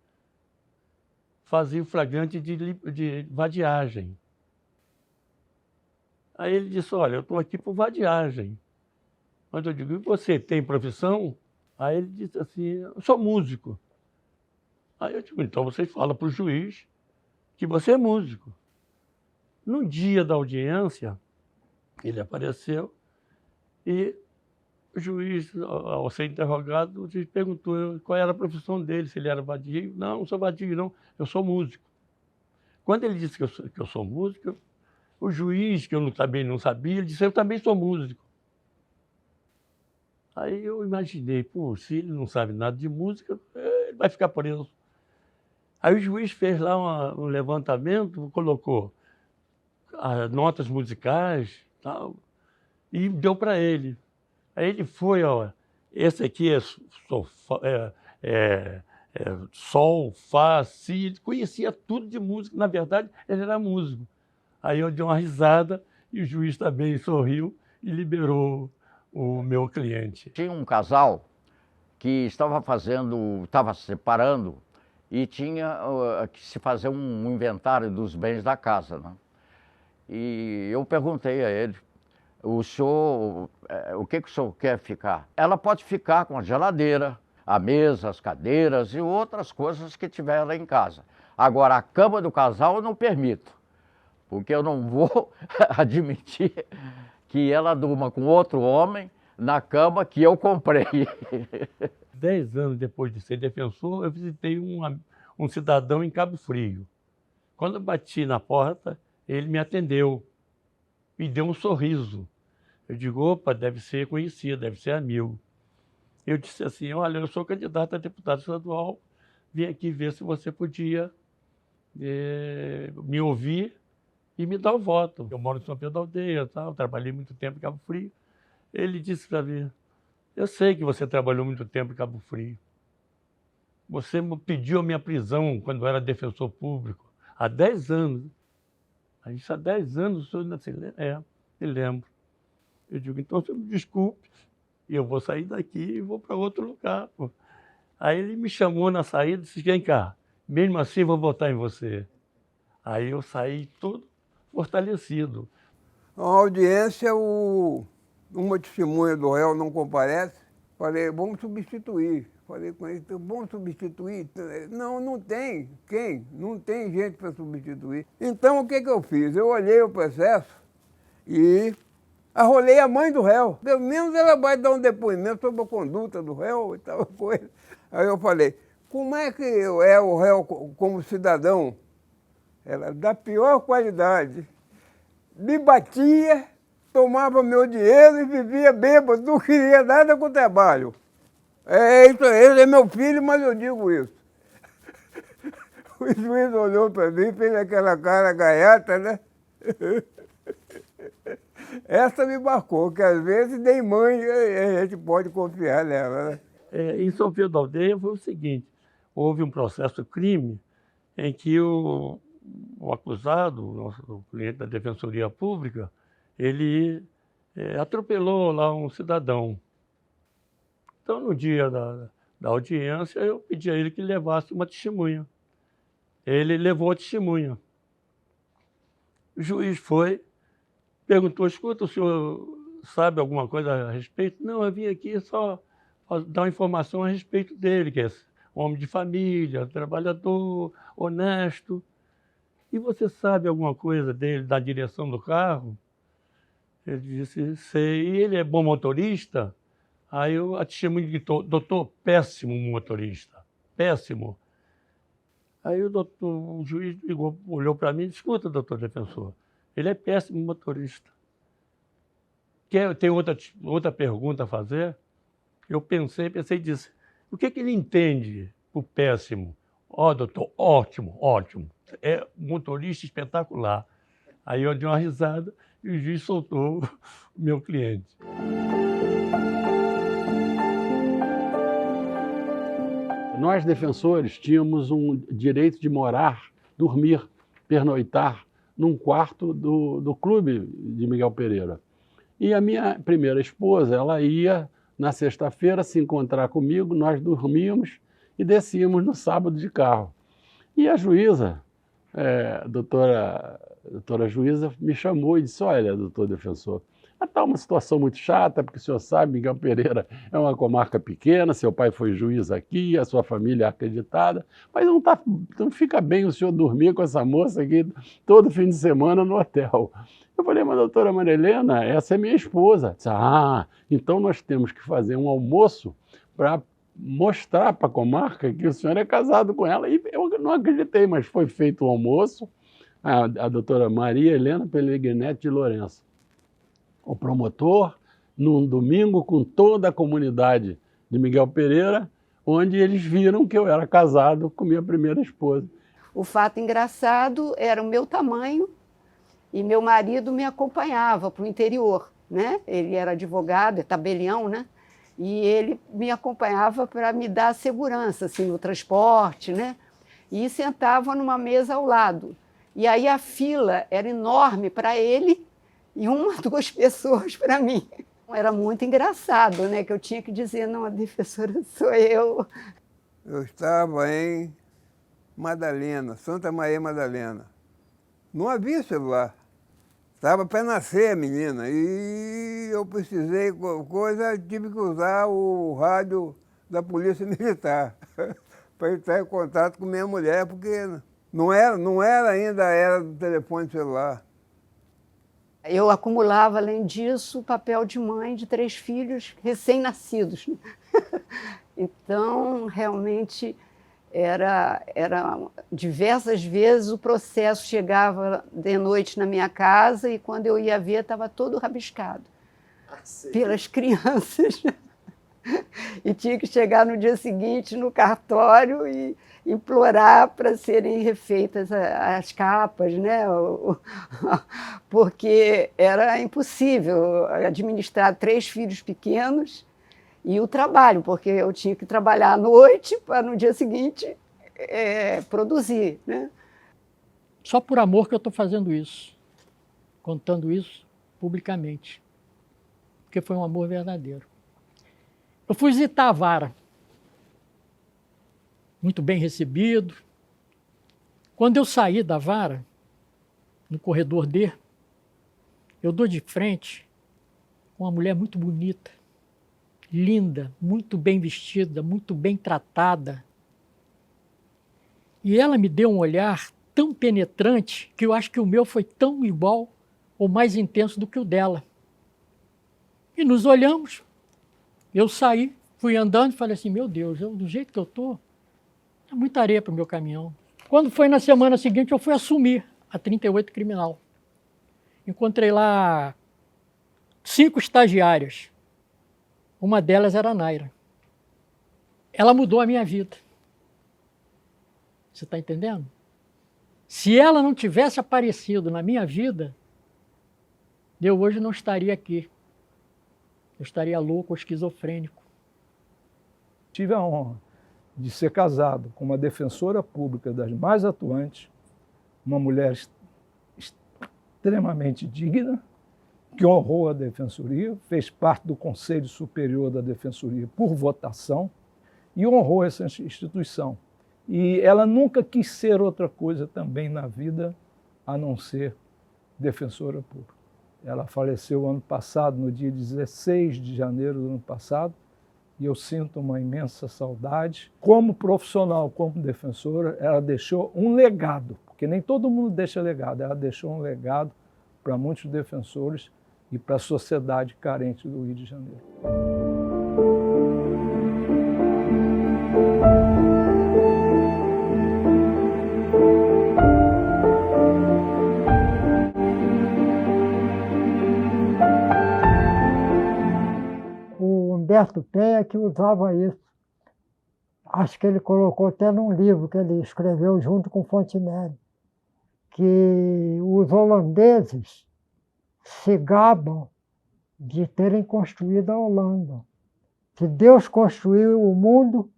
[SPEAKER 11] fazia o flagrante de vadiagem. Aí ele disse, olha, eu estou aqui por vadiagem. Mas eu digo, e você tem profissão? Aí ele disse assim, eu sou músico. Aí eu digo, então você fala para o juiz que você é músico. No dia da audiência, ele apareceu e o juiz, ao ser interrogado, o juiz perguntou qual era a profissão dele, se ele era vadio. Não sou vadio, não, eu sou músico. Quando ele disse que eu sou músico, o juiz, que eu também não sabia, ele disse, eu também sou músico. Aí eu imaginei, pô, se ele não sabe nada de música, ele vai ficar preso. Aí o juiz fez lá um levantamento, colocou as notas musicais tal, e deu para ele. Aí ele foi, ó, esse aqui é sol, fá, si, ele conhecia tudo de música, na verdade ele era músico. Aí eu dei uma risada e o juiz também sorriu e liberou o meu cliente.
[SPEAKER 6] Tinha um casal que estava separando e tinha que se fazer um inventário dos bens da casa, né? E eu perguntei a ele, o senhor, o que o senhor quer ficar? Ela pode ficar com a geladeira, a mesa, as cadeiras e outras coisas que tiver lá em casa. Agora, a cama do casal eu não permito, porque eu não vou admitir que ela durma com outro homem na cama que eu comprei.
[SPEAKER 11] 10 anos depois de ser defensor, eu visitei um cidadão em Cabo Frio. Quando eu bati na porta, ele me atendeu e deu um sorriso. Eu digo, opa, deve ser conhecido, deve ser amigo. Eu disse assim, olha, eu sou candidato a deputado estadual, vim aqui ver se você podia me ouvir e me dar o voto. Eu moro em São Pedro da Aldeia, tal, trabalhei muito tempo em Cabo Frio. Ele disse para mim, eu sei que você trabalhou muito tempo em Cabo Frio. Você pediu a minha prisão quando eu era defensor público, há 10 anos. A gente há 10 anos, o senhor ainda se lembra? Me lembro. Eu digo, então você me desculpe, eu vou sair daqui e vou para outro lugar. Pô. Aí ele me chamou na saída e disse, vem cá, mesmo assim vou votar em você. Aí eu saí todo fortalecido.
[SPEAKER 18] Na audiência, uma testemunha do réu não comparece, falei, vamos substituir. Falei com ele, vamos substituir? Não, não tem. Quem? Não tem gente para substituir. Então, o que eu fiz? Eu olhei o processo e arrolei a mãe do réu. Pelo menos ela vai dar um depoimento sobre a conduta do réu e tal coisa. Aí eu falei, como é que é o réu como cidadão? Ela, da pior qualidade. Me batia, tomava meu dinheiro e vivia bêbado, não queria nada com o trabalho. Ele é meu filho, mas eu digo isso. O juiz olhou para mim, fez aquela cara gaiata, né? Essa me marcou, que às vezes nem mãe a gente pode confiar nela, né?
[SPEAKER 11] Em São Pedro da Aldeia foi o seguinte, houve um processo crime em que o acusado, o cliente da Defensoria Pública, ele atropelou lá um cidadão. Então, no dia da audiência, eu pedi a ele que levasse uma testemunha. Ele levou a testemunha. O juiz foi, perguntou, escuta, o senhor sabe alguma coisa a respeito? Não, eu vim aqui só dar uma informação a respeito dele, que é homem de família, trabalhador, honesto. E você sabe alguma coisa dele, da direção do carro? Ele disse, sei. E ele é bom motorista? Aí eu testemunho de doutor, péssimo motorista, péssimo. Aí o juiz ligou, olhou para mim e disse, escuta, doutor defensor, ele é péssimo motorista. Tem outra pergunta a fazer? Eu pensei e disse, o que ele entende por péssimo? Ó, doutor, ótimo, ótimo. É motorista espetacular. Aí eu dei uma risada e o juiz soltou o meu cliente.
[SPEAKER 17] Nós, defensores, tínhamos um direito de morar, dormir, pernoitar num quarto do clube de Miguel Pereira. E a minha primeira esposa, ela ia na sexta-feira se encontrar comigo, nós dormíamos e descíamos no sábado de carro. E a juíza, a doutora juíza, me chamou e disse, olha, doutor defensor, está uma situação muito chata, porque o senhor sabe, Miguel Pereira é uma comarca pequena, seu pai foi juiz aqui, a sua família é acreditada, mas não fica bem o senhor dormir com essa moça aqui todo fim de semana no hotel. Eu falei, mas doutora Maria Helena, essa é minha esposa. Disse, então nós temos que fazer um almoço para mostrar para a comarca que o senhor é casado com ela. E eu não acreditei, mas foi feito o almoço, a doutora Maria Helena Pellegrinetti de Lourenço, o promotor, num domingo com toda a comunidade de Miguel Pereira, onde eles viram que eu era casado com minha primeira esposa.
[SPEAKER 13] O fato engraçado era o meu tamanho e meu marido me acompanhava para o interior, né? Ele era advogado, é tabelião, né? E ele me acompanhava para me dar segurança, assim, no transporte, né? E sentava numa mesa ao lado. E aí a fila era enorme para ele e 1, 2 pessoas para mim. Era muito engraçado, né? Que eu tinha que dizer, não, a defensora sou eu.
[SPEAKER 18] Eu estava em Madalena, Santa Maria Madalena. Não havia celular. Estava para nascer a menina e eu precisei tive que usar o rádio da Polícia Militar para entrar em contato com minha mulher, porque não era ainda a era do telefone celular.
[SPEAKER 13] Eu acumulava, além disso, o papel de mãe de 3 filhos recém-nascidos. Então, realmente, era diversas vezes o processo chegava de noite na minha casa e quando eu ia ver estava todo rabiscado pelas crianças. E tinha que chegar no dia seguinte no cartório e implorar para serem refeitas as capas, né? Porque era impossível administrar 3 filhos pequenos e o trabalho, porque eu tinha que trabalhar à noite para no dia seguinte produzir, né?
[SPEAKER 5] Só por amor que eu estou fazendo isso, contando isso publicamente, porque foi um amor verdadeiro. Eu fui visitar a vara, muito bem recebido. Quando eu saí da vara, no corredor D, eu dou de frente com uma mulher muito bonita, linda, muito bem vestida, muito bem tratada. E ela me deu um olhar tão penetrante que eu acho que o meu foi tão igual ou mais intenso do que o dela. E nos olhamos. Eu saí, fui andando e falei assim, meu Deus, do jeito que eu estou, é muita areia para o meu caminhão. Quando foi na semana seguinte, eu fui assumir a 38 criminal. Encontrei lá 5 estagiárias. Uma delas era a Naira. Ela mudou a minha vida. Você está entendendo? Se ela não tivesse aparecido na minha vida, eu hoje não estaria aqui. Eu estaria louco ou esquizofrênico.
[SPEAKER 10] Tive a honra de ser casado com uma defensora pública das mais atuantes, uma mulher extremamente digna, que honrou a Defensoria, fez parte do Conselho Superior da Defensoria por votação e honrou essa instituição. E ela nunca quis ser outra coisa também na vida, a não ser defensora pública. Ela faleceu ano passado, no dia 16 de janeiro do ano passado, e eu sinto uma imensa saudade. Como profissional, como defensora, ela deixou um legado, porque nem todo mundo deixa legado, ela deixou um legado para muitos defensores e para a sociedade carente do Rio de Janeiro.
[SPEAKER 1] Humberto Penha que usava isso. Acho que ele colocou até num livro que ele escreveu junto com Fontenelle, que os holandeses se gabam de terem construído a Holanda. Se Deus construiu o mundo,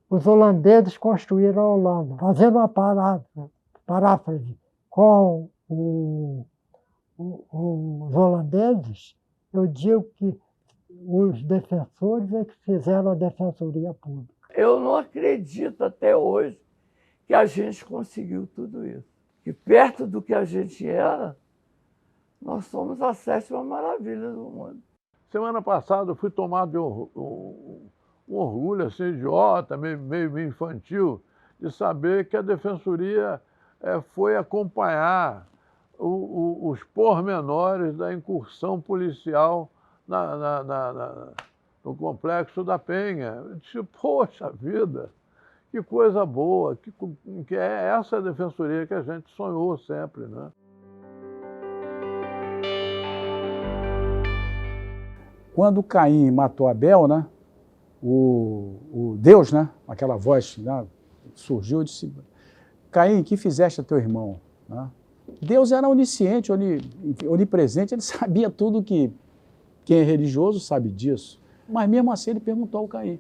[SPEAKER 1] os holandeses construíram a Holanda. Fazendo uma paráfrase com os holandeses, eu digo que os defensores é que fizeram a defensoria pública.
[SPEAKER 14] Eu não acredito até hoje que a gente conseguiu tudo isso. E perto do que a gente era, nós somos a 7ª maravilha do mundo.
[SPEAKER 2] Semana passada eu fui tomado de um orgulho assim, idiota, meio infantil, de saber que a defensoria foi acompanhar os pormenores da incursão policial no Complexo da Penha. Eu disse, poxa vida, que coisa boa, que é essa defensoria que a gente sonhou sempre, né?
[SPEAKER 3] Quando Caim matou Abel, né, o Deus, né, aquela voz, né, surgiu e disse, Caim, que fizeste a teu irmão? Né? Deus era onisciente, onipresente, ele sabia tudo que quem é religioso sabe disso. Mas mesmo assim ele perguntou ao Caim,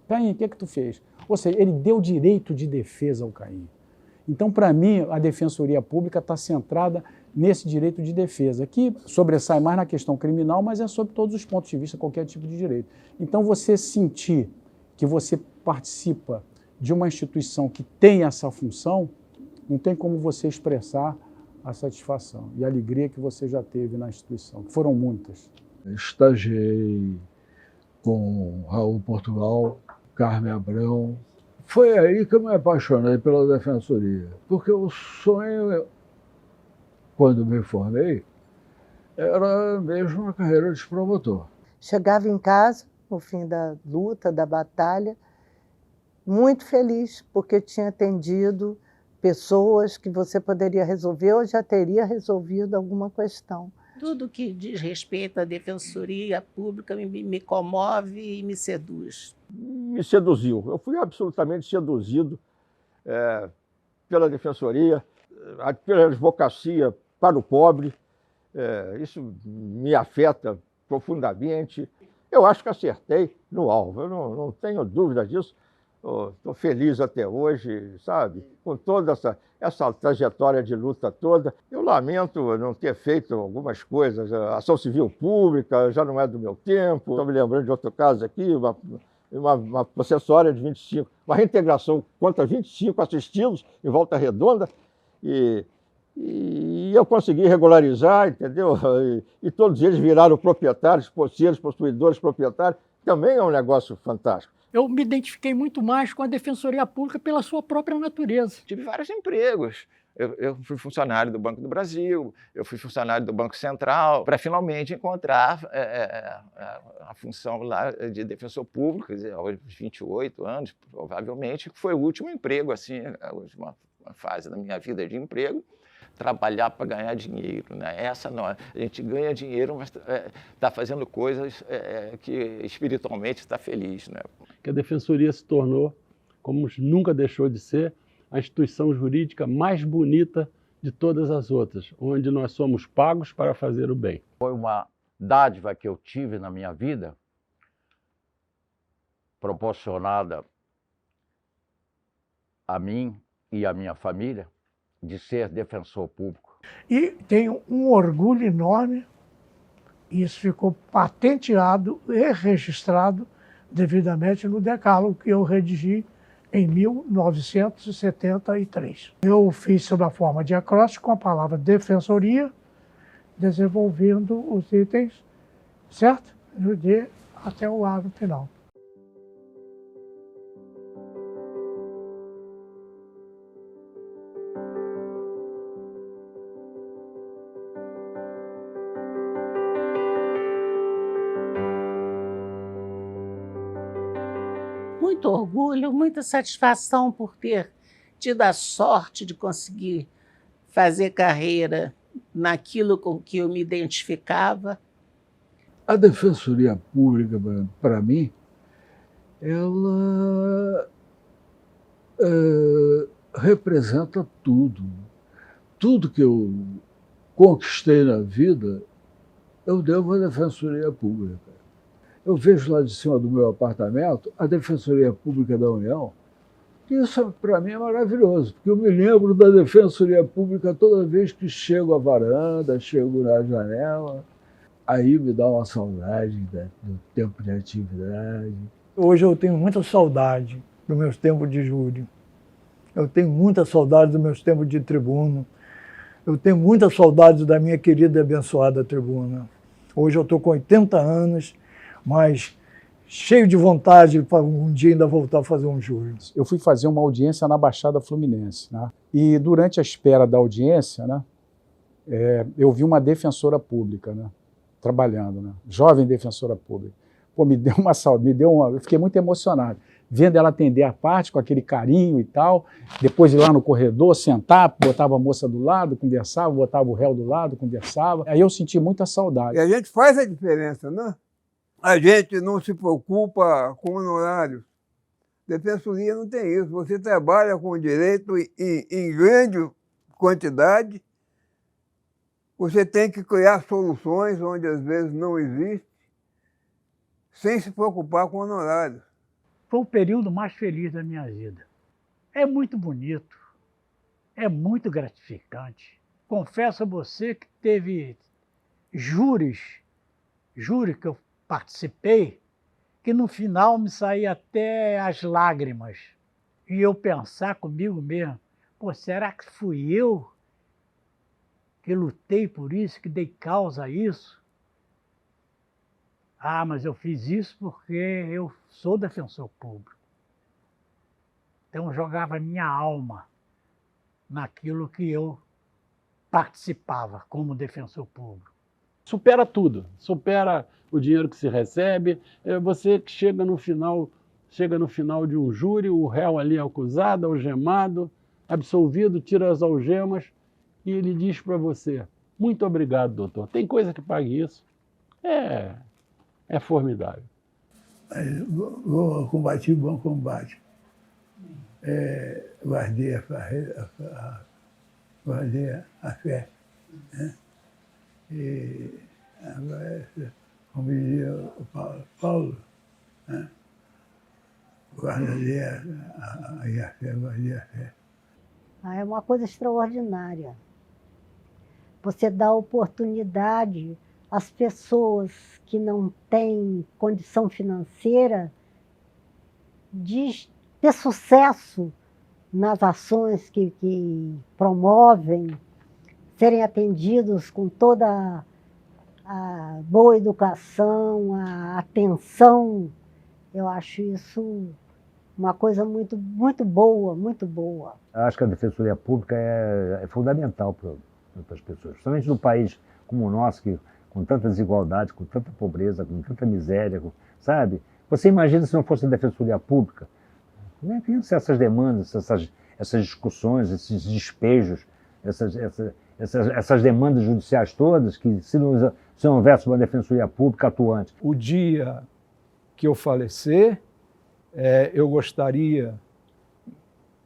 [SPEAKER 3] Caim, o que é que tu fez? Ou seja, ele deu direito de defesa ao Caim. Então, para mim, a defensoria pública está centrada nesse direito de defesa, que sobressai mais na questão criminal, mas é sob todos os pontos de vista, qualquer tipo de direito. Então, você sentir que você participa de uma instituição que tem essa função, não tem como você expressar a satisfação e a alegria que você já teve na instituição, que foram muitas.
[SPEAKER 10] Estagiei com Raul Portugal, Carmen Abrão. Foi aí que eu me apaixonei pela defensoria, porque o sonho, quando me formei, era mesmo uma carreira de promotor.
[SPEAKER 4] Chegava em casa, no fim da luta, da batalha, muito feliz, porque tinha atendido pessoas que você poderia resolver ou já teria resolvido alguma questão.
[SPEAKER 19] Tudo que diz respeito à defensoria pública me comove e me seduz.
[SPEAKER 7] Me seduziu. Eu fui absolutamente seduzido pela defensoria, pela advocacia para o pobre. Isso me afeta profundamente. Eu acho que acertei no alvo, eu não tenho dúvida disso. Estou feliz até hoje, sabe? Com toda essa trajetória de luta toda. Eu lamento não ter feito algumas coisas. A ação civil pública já não é do meu tempo. Estou me lembrando de outro caso aqui, uma processória de 25, uma reintegração contra 25 assistidos em Volta Redonda. E eu consegui regularizar, entendeu? E todos eles viraram proprietários, posseiros, possuidores, proprietários. Também é um negócio fantástico.
[SPEAKER 5] Eu me identifiquei muito mais com a defensoria pública pela sua própria natureza.
[SPEAKER 12] Tive vários empregos. Eu fui funcionário do Banco do Brasil, eu fui funcionário do Banco Central, para finalmente encontrar a função lá de defensor público, quer dizer, aos 28 anos, provavelmente, que foi o último emprego, assim, a última fase da minha vida de emprego. Trabalhar para ganhar dinheiro, né? Essa não, a gente ganha dinheiro, mas está fazendo coisas que espiritualmente está feliz, né?
[SPEAKER 17] Que a defensoria se tornou, como nunca deixou de ser, a instituição jurídica mais bonita de todas as outras, onde nós somos pagos para fazer o bem.
[SPEAKER 6] Foi uma dádiva que eu tive na minha vida, proporcionada a mim e à minha família, de ser defensor público.
[SPEAKER 8] E tenho um orgulho enorme, isso ficou patenteado e registrado devidamente no decálogo que eu redigi em 1973. Eu fiz sob a forma de acróstico com a palavra defensoria, desenvolvendo os itens, certo? No dia até o A no final.
[SPEAKER 19] Muito orgulho, muita satisfação por ter tido a sorte de conseguir fazer carreira naquilo com que eu me identificava.
[SPEAKER 10] A Defensoria Pública, para mim, ela representa tudo. Tudo que eu conquistei na vida, eu devo à Defensoria Pública. Eu vejo lá de cima do meu apartamento a Defensoria Pública da União. Isso, para mim, é maravilhoso, porque eu me lembro da Defensoria Pública toda vez que chego à varanda, chego na janela, aí me dá uma saudade do tempo de atividade.
[SPEAKER 20] Hoje eu tenho muita saudade dos meus tempos de júri. Eu tenho muita saudade dos meus tempos de tribuno. Eu tenho muita saudade da minha querida e abençoada tribuna. Hoje eu estou com 80 anos, mas cheio de vontade para um dia ainda voltar a fazer um júri.
[SPEAKER 3] Eu fui fazer uma audiência na Baixada Fluminense, né? E durante a espera da audiência, né, eu vi uma defensora pública, né, trabalhando, né, jovem defensora pública. Pô, me deu uma saudade, eu fiquei muito emocionado, vendo ela atender a parte com aquele carinho e tal, depois ir lá no corredor, sentar, botava a moça do lado, conversava, botava o réu do lado, conversava. Aí eu senti muita saudade.
[SPEAKER 18] E a gente faz a diferença, né? A gente não se preocupa com honorários. Defensoria não tem isso. Você trabalha com direito em grande quantidade, você tem que criar soluções onde às vezes não existe, sem se preocupar com honorários.
[SPEAKER 5] Foi o período mais feliz da minha vida. É muito bonito, é muito gratificante. Confesso a você que teve júri que eu participei, que no final me saía até as lágrimas. E eu pensar comigo mesmo, pô, será que fui eu que lutei por isso, que dei causa a isso? Ah, mas eu fiz isso porque eu sou defensor público. Então eu jogava minha alma naquilo que eu participava como defensor público.
[SPEAKER 17] Supera tudo, supera o dinheiro que se recebe. Você que chega no final de um júri, o réu ali acusado, algemado, absolvido, tira as algemas e ele diz para você: muito obrigado, doutor. Tem coisa que pague isso? É formidável.
[SPEAKER 16] Vou combater bom combate. Guardei a fé. Né? E agora, como dizia o Paulo, né? Guardei a fé, guardei a fé.
[SPEAKER 22] É uma coisa extraordinária. Você dá oportunidade às pessoas que não têm condição financeira de ter sucesso nas ações que promovem, serem atendidos com toda a boa educação, a atenção. Eu acho isso uma coisa muito, muito boa, muito boa.
[SPEAKER 23] Eu acho que a Defensoria Pública é fundamental para as pessoas, principalmente num país como o nosso, que, com tanta desigualdade, com tanta pobreza, com tanta miséria, sabe? Você imagina se não fosse a Defensoria Pública? Não é essas demandas, essas discussões, esses despejos, essas demandas judiciais todas, que se não houvesse uma Defensoria Pública atuante.
[SPEAKER 10] O dia que eu falecer, eu gostaria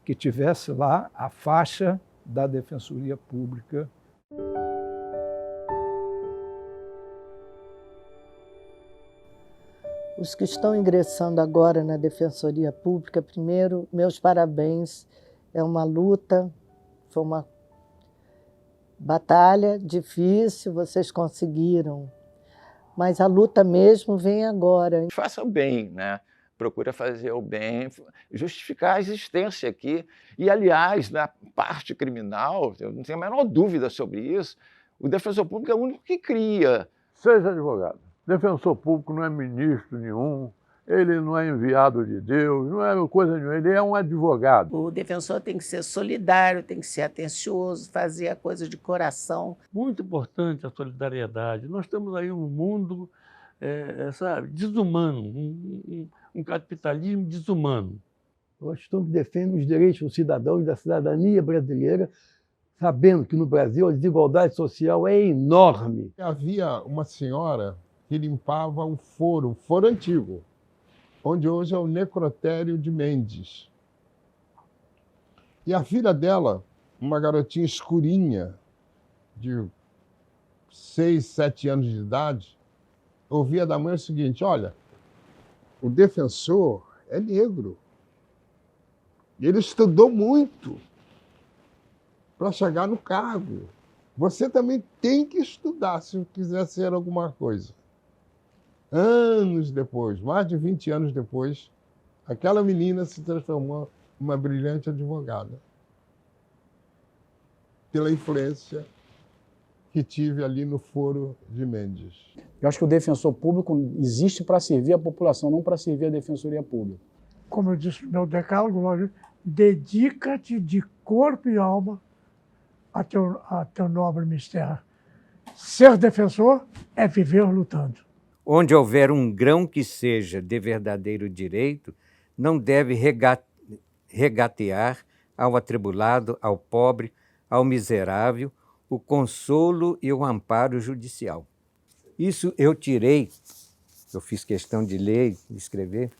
[SPEAKER 10] que tivesse lá a faixa da Defensoria Pública.
[SPEAKER 4] Os que estão ingressando agora na Defensoria Pública, primeiro, meus parabéns. É uma luta, foi uma batalha difícil, vocês conseguiram. Mas a luta mesmo vem agora.
[SPEAKER 12] Faça o bem, né? Procura fazer o bem, justificar a existência aqui. E, aliás, na parte criminal, eu não tenho a menor dúvida sobre isso, O defensor público é o único que cria.
[SPEAKER 2] Seja advogado. Defensor público não é ministro nenhum, ele não é enviado de Deus, não é coisa nenhuma, ele é um advogado.
[SPEAKER 19] O defensor tem que ser solidário, tem que ser atencioso, fazer a coisa de coração.
[SPEAKER 11] Muito importante a solidariedade. Nós estamos aí num mundo, sabe, desumano, um capitalismo desumano.
[SPEAKER 9] Eu acho que defende os direitos dos cidadãos e da cidadania brasileira, sabendo que no Brasil a desigualdade social é enorme.
[SPEAKER 15] Havia uma senhora que limpava um foro antigo, onde hoje é o necrotério de Mendes. E a filha dela, uma garotinha escurinha, de 6, 7 anos de idade, ouvia da mãe o seguinte: olha, o defensor é negro. Ele estudou muito para chegar no cargo. Você também tem que estudar se quiser ser alguma coisa. Anos depois, mais de 20 anos depois, aquela menina se transformou em uma brilhante advogada. Pela influência que tive ali no Foro de Mendes.
[SPEAKER 3] Eu acho que o defensor público existe para servir a população, não para servir a defensoria pública.
[SPEAKER 8] Como eu disse no meu decálogo, dedica-te de corpo e alma a teu nobre mistério. Ser defensor é viver lutando.
[SPEAKER 21] Onde houver um grão que seja de verdadeiro direito, não deve regatear ao atribulado, ao pobre, ao miserável, o consolo e o amparo judicial. Isso eu tirei, eu fiz questão de ler e escrever,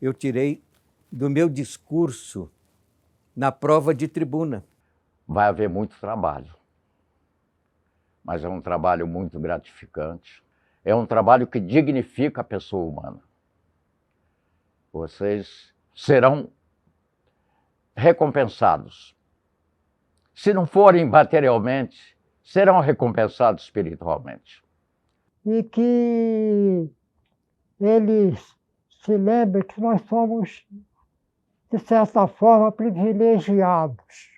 [SPEAKER 21] eu tirei do meu discurso na prova de tribuna.
[SPEAKER 6] Vai haver muito trabalho, mas é um trabalho muito gratificante. É um trabalho que dignifica a pessoa humana. Vocês serão recompensados. Se não forem materialmente, serão recompensados espiritualmente.
[SPEAKER 1] E que eles se lembrem que nós somos, de certa forma, privilegiados.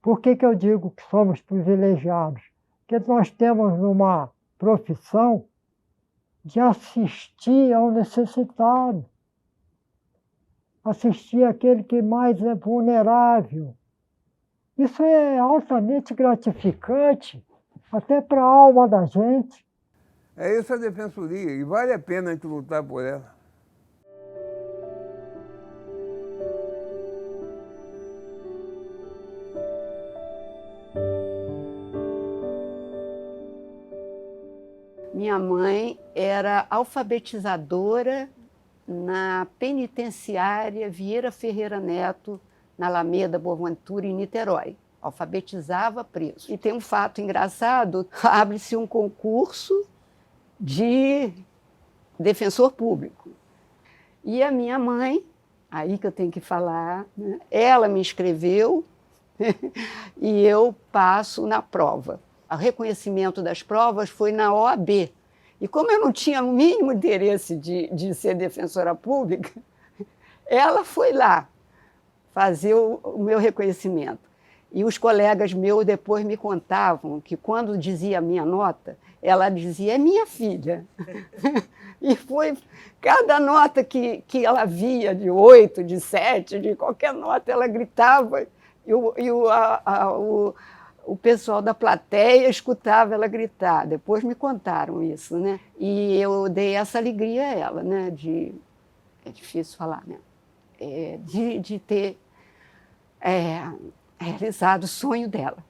[SPEAKER 1] Por que eu digo que somos privilegiados? Porque nós temos uma profissão de assistir ao necessitado, assistir aquele que mais é vulnerável. Isso é altamente gratificante, até para a alma da gente.
[SPEAKER 18] É isso a defensoria, e vale a pena a gente lutar por ela.
[SPEAKER 13] Minha mãe era alfabetizadora na penitenciária Vieira Ferreira Neto, na Alameda Boaventura, em Niterói. Alfabetizava presos. E tem um fato engraçado, abre-se um concurso de defensor público. E a minha mãe, aí que eu tenho que falar, né, ela me inscreveu e eu passo na prova. O reconhecimento das provas foi na OAB. E como eu não tinha o mínimo interesse de ser defensora pública, ela foi lá fazer o meu reconhecimento. E os colegas meus depois me contavam que quando dizia a minha nota, ela dizia, é minha filha. E foi cada nota que ela via, de 8, de 7, de qualquer nota, ela gritava. E o pessoal da plateia escutava ela gritar. Depois me contaram isso, né? E eu dei essa alegria a ela, né? É difícil falar, né? De ter realizado o sonho dela.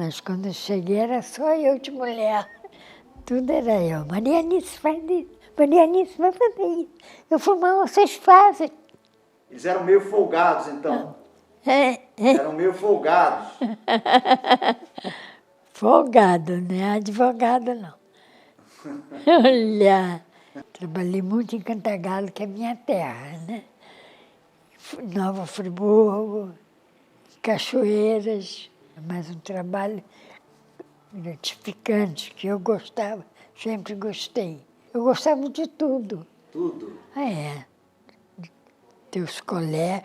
[SPEAKER 7] Mas quando eu cheguei era só eu de mulher. Tudo era eu. Maria Anice faz isso. Maria Anice vai fazer isso. Eu falei, mas vocês fazem.
[SPEAKER 14] Eles eram meio folgados, então. Eram meio folgados.
[SPEAKER 7] Folgado, né? Advogado, não. Olha, trabalhei muito em Cantagalo, que é minha terra, né? Nova Friburgo, Cachoeiras, mas um trabalho gratificante, que eu gostava, sempre gostei. Eu gostava de tudo.
[SPEAKER 14] Tudo?
[SPEAKER 7] Ter os colegas,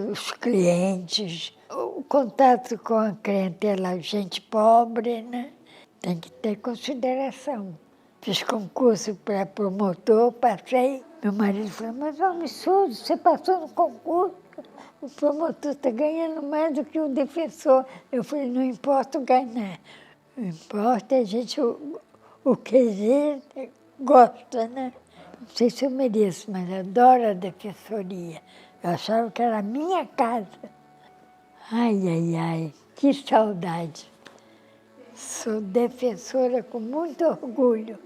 [SPEAKER 7] os clientes, o contato com a clientela, gente pobre, né? Tem que ter consideração. Fiz concurso para promotor, passei. Meu marido falou, mas é um absurdo, você passou no concurso, o promotor está ganhando mais do que o defensor. Eu falei, não importa ganhar, o importa é a gente, o que a gente gosta, né? Não sei se eu mereço, mas adoro a defensoria. Eu achava que era a minha casa. Ai, ai, ai, que saudade. Sou defensora com muito orgulho.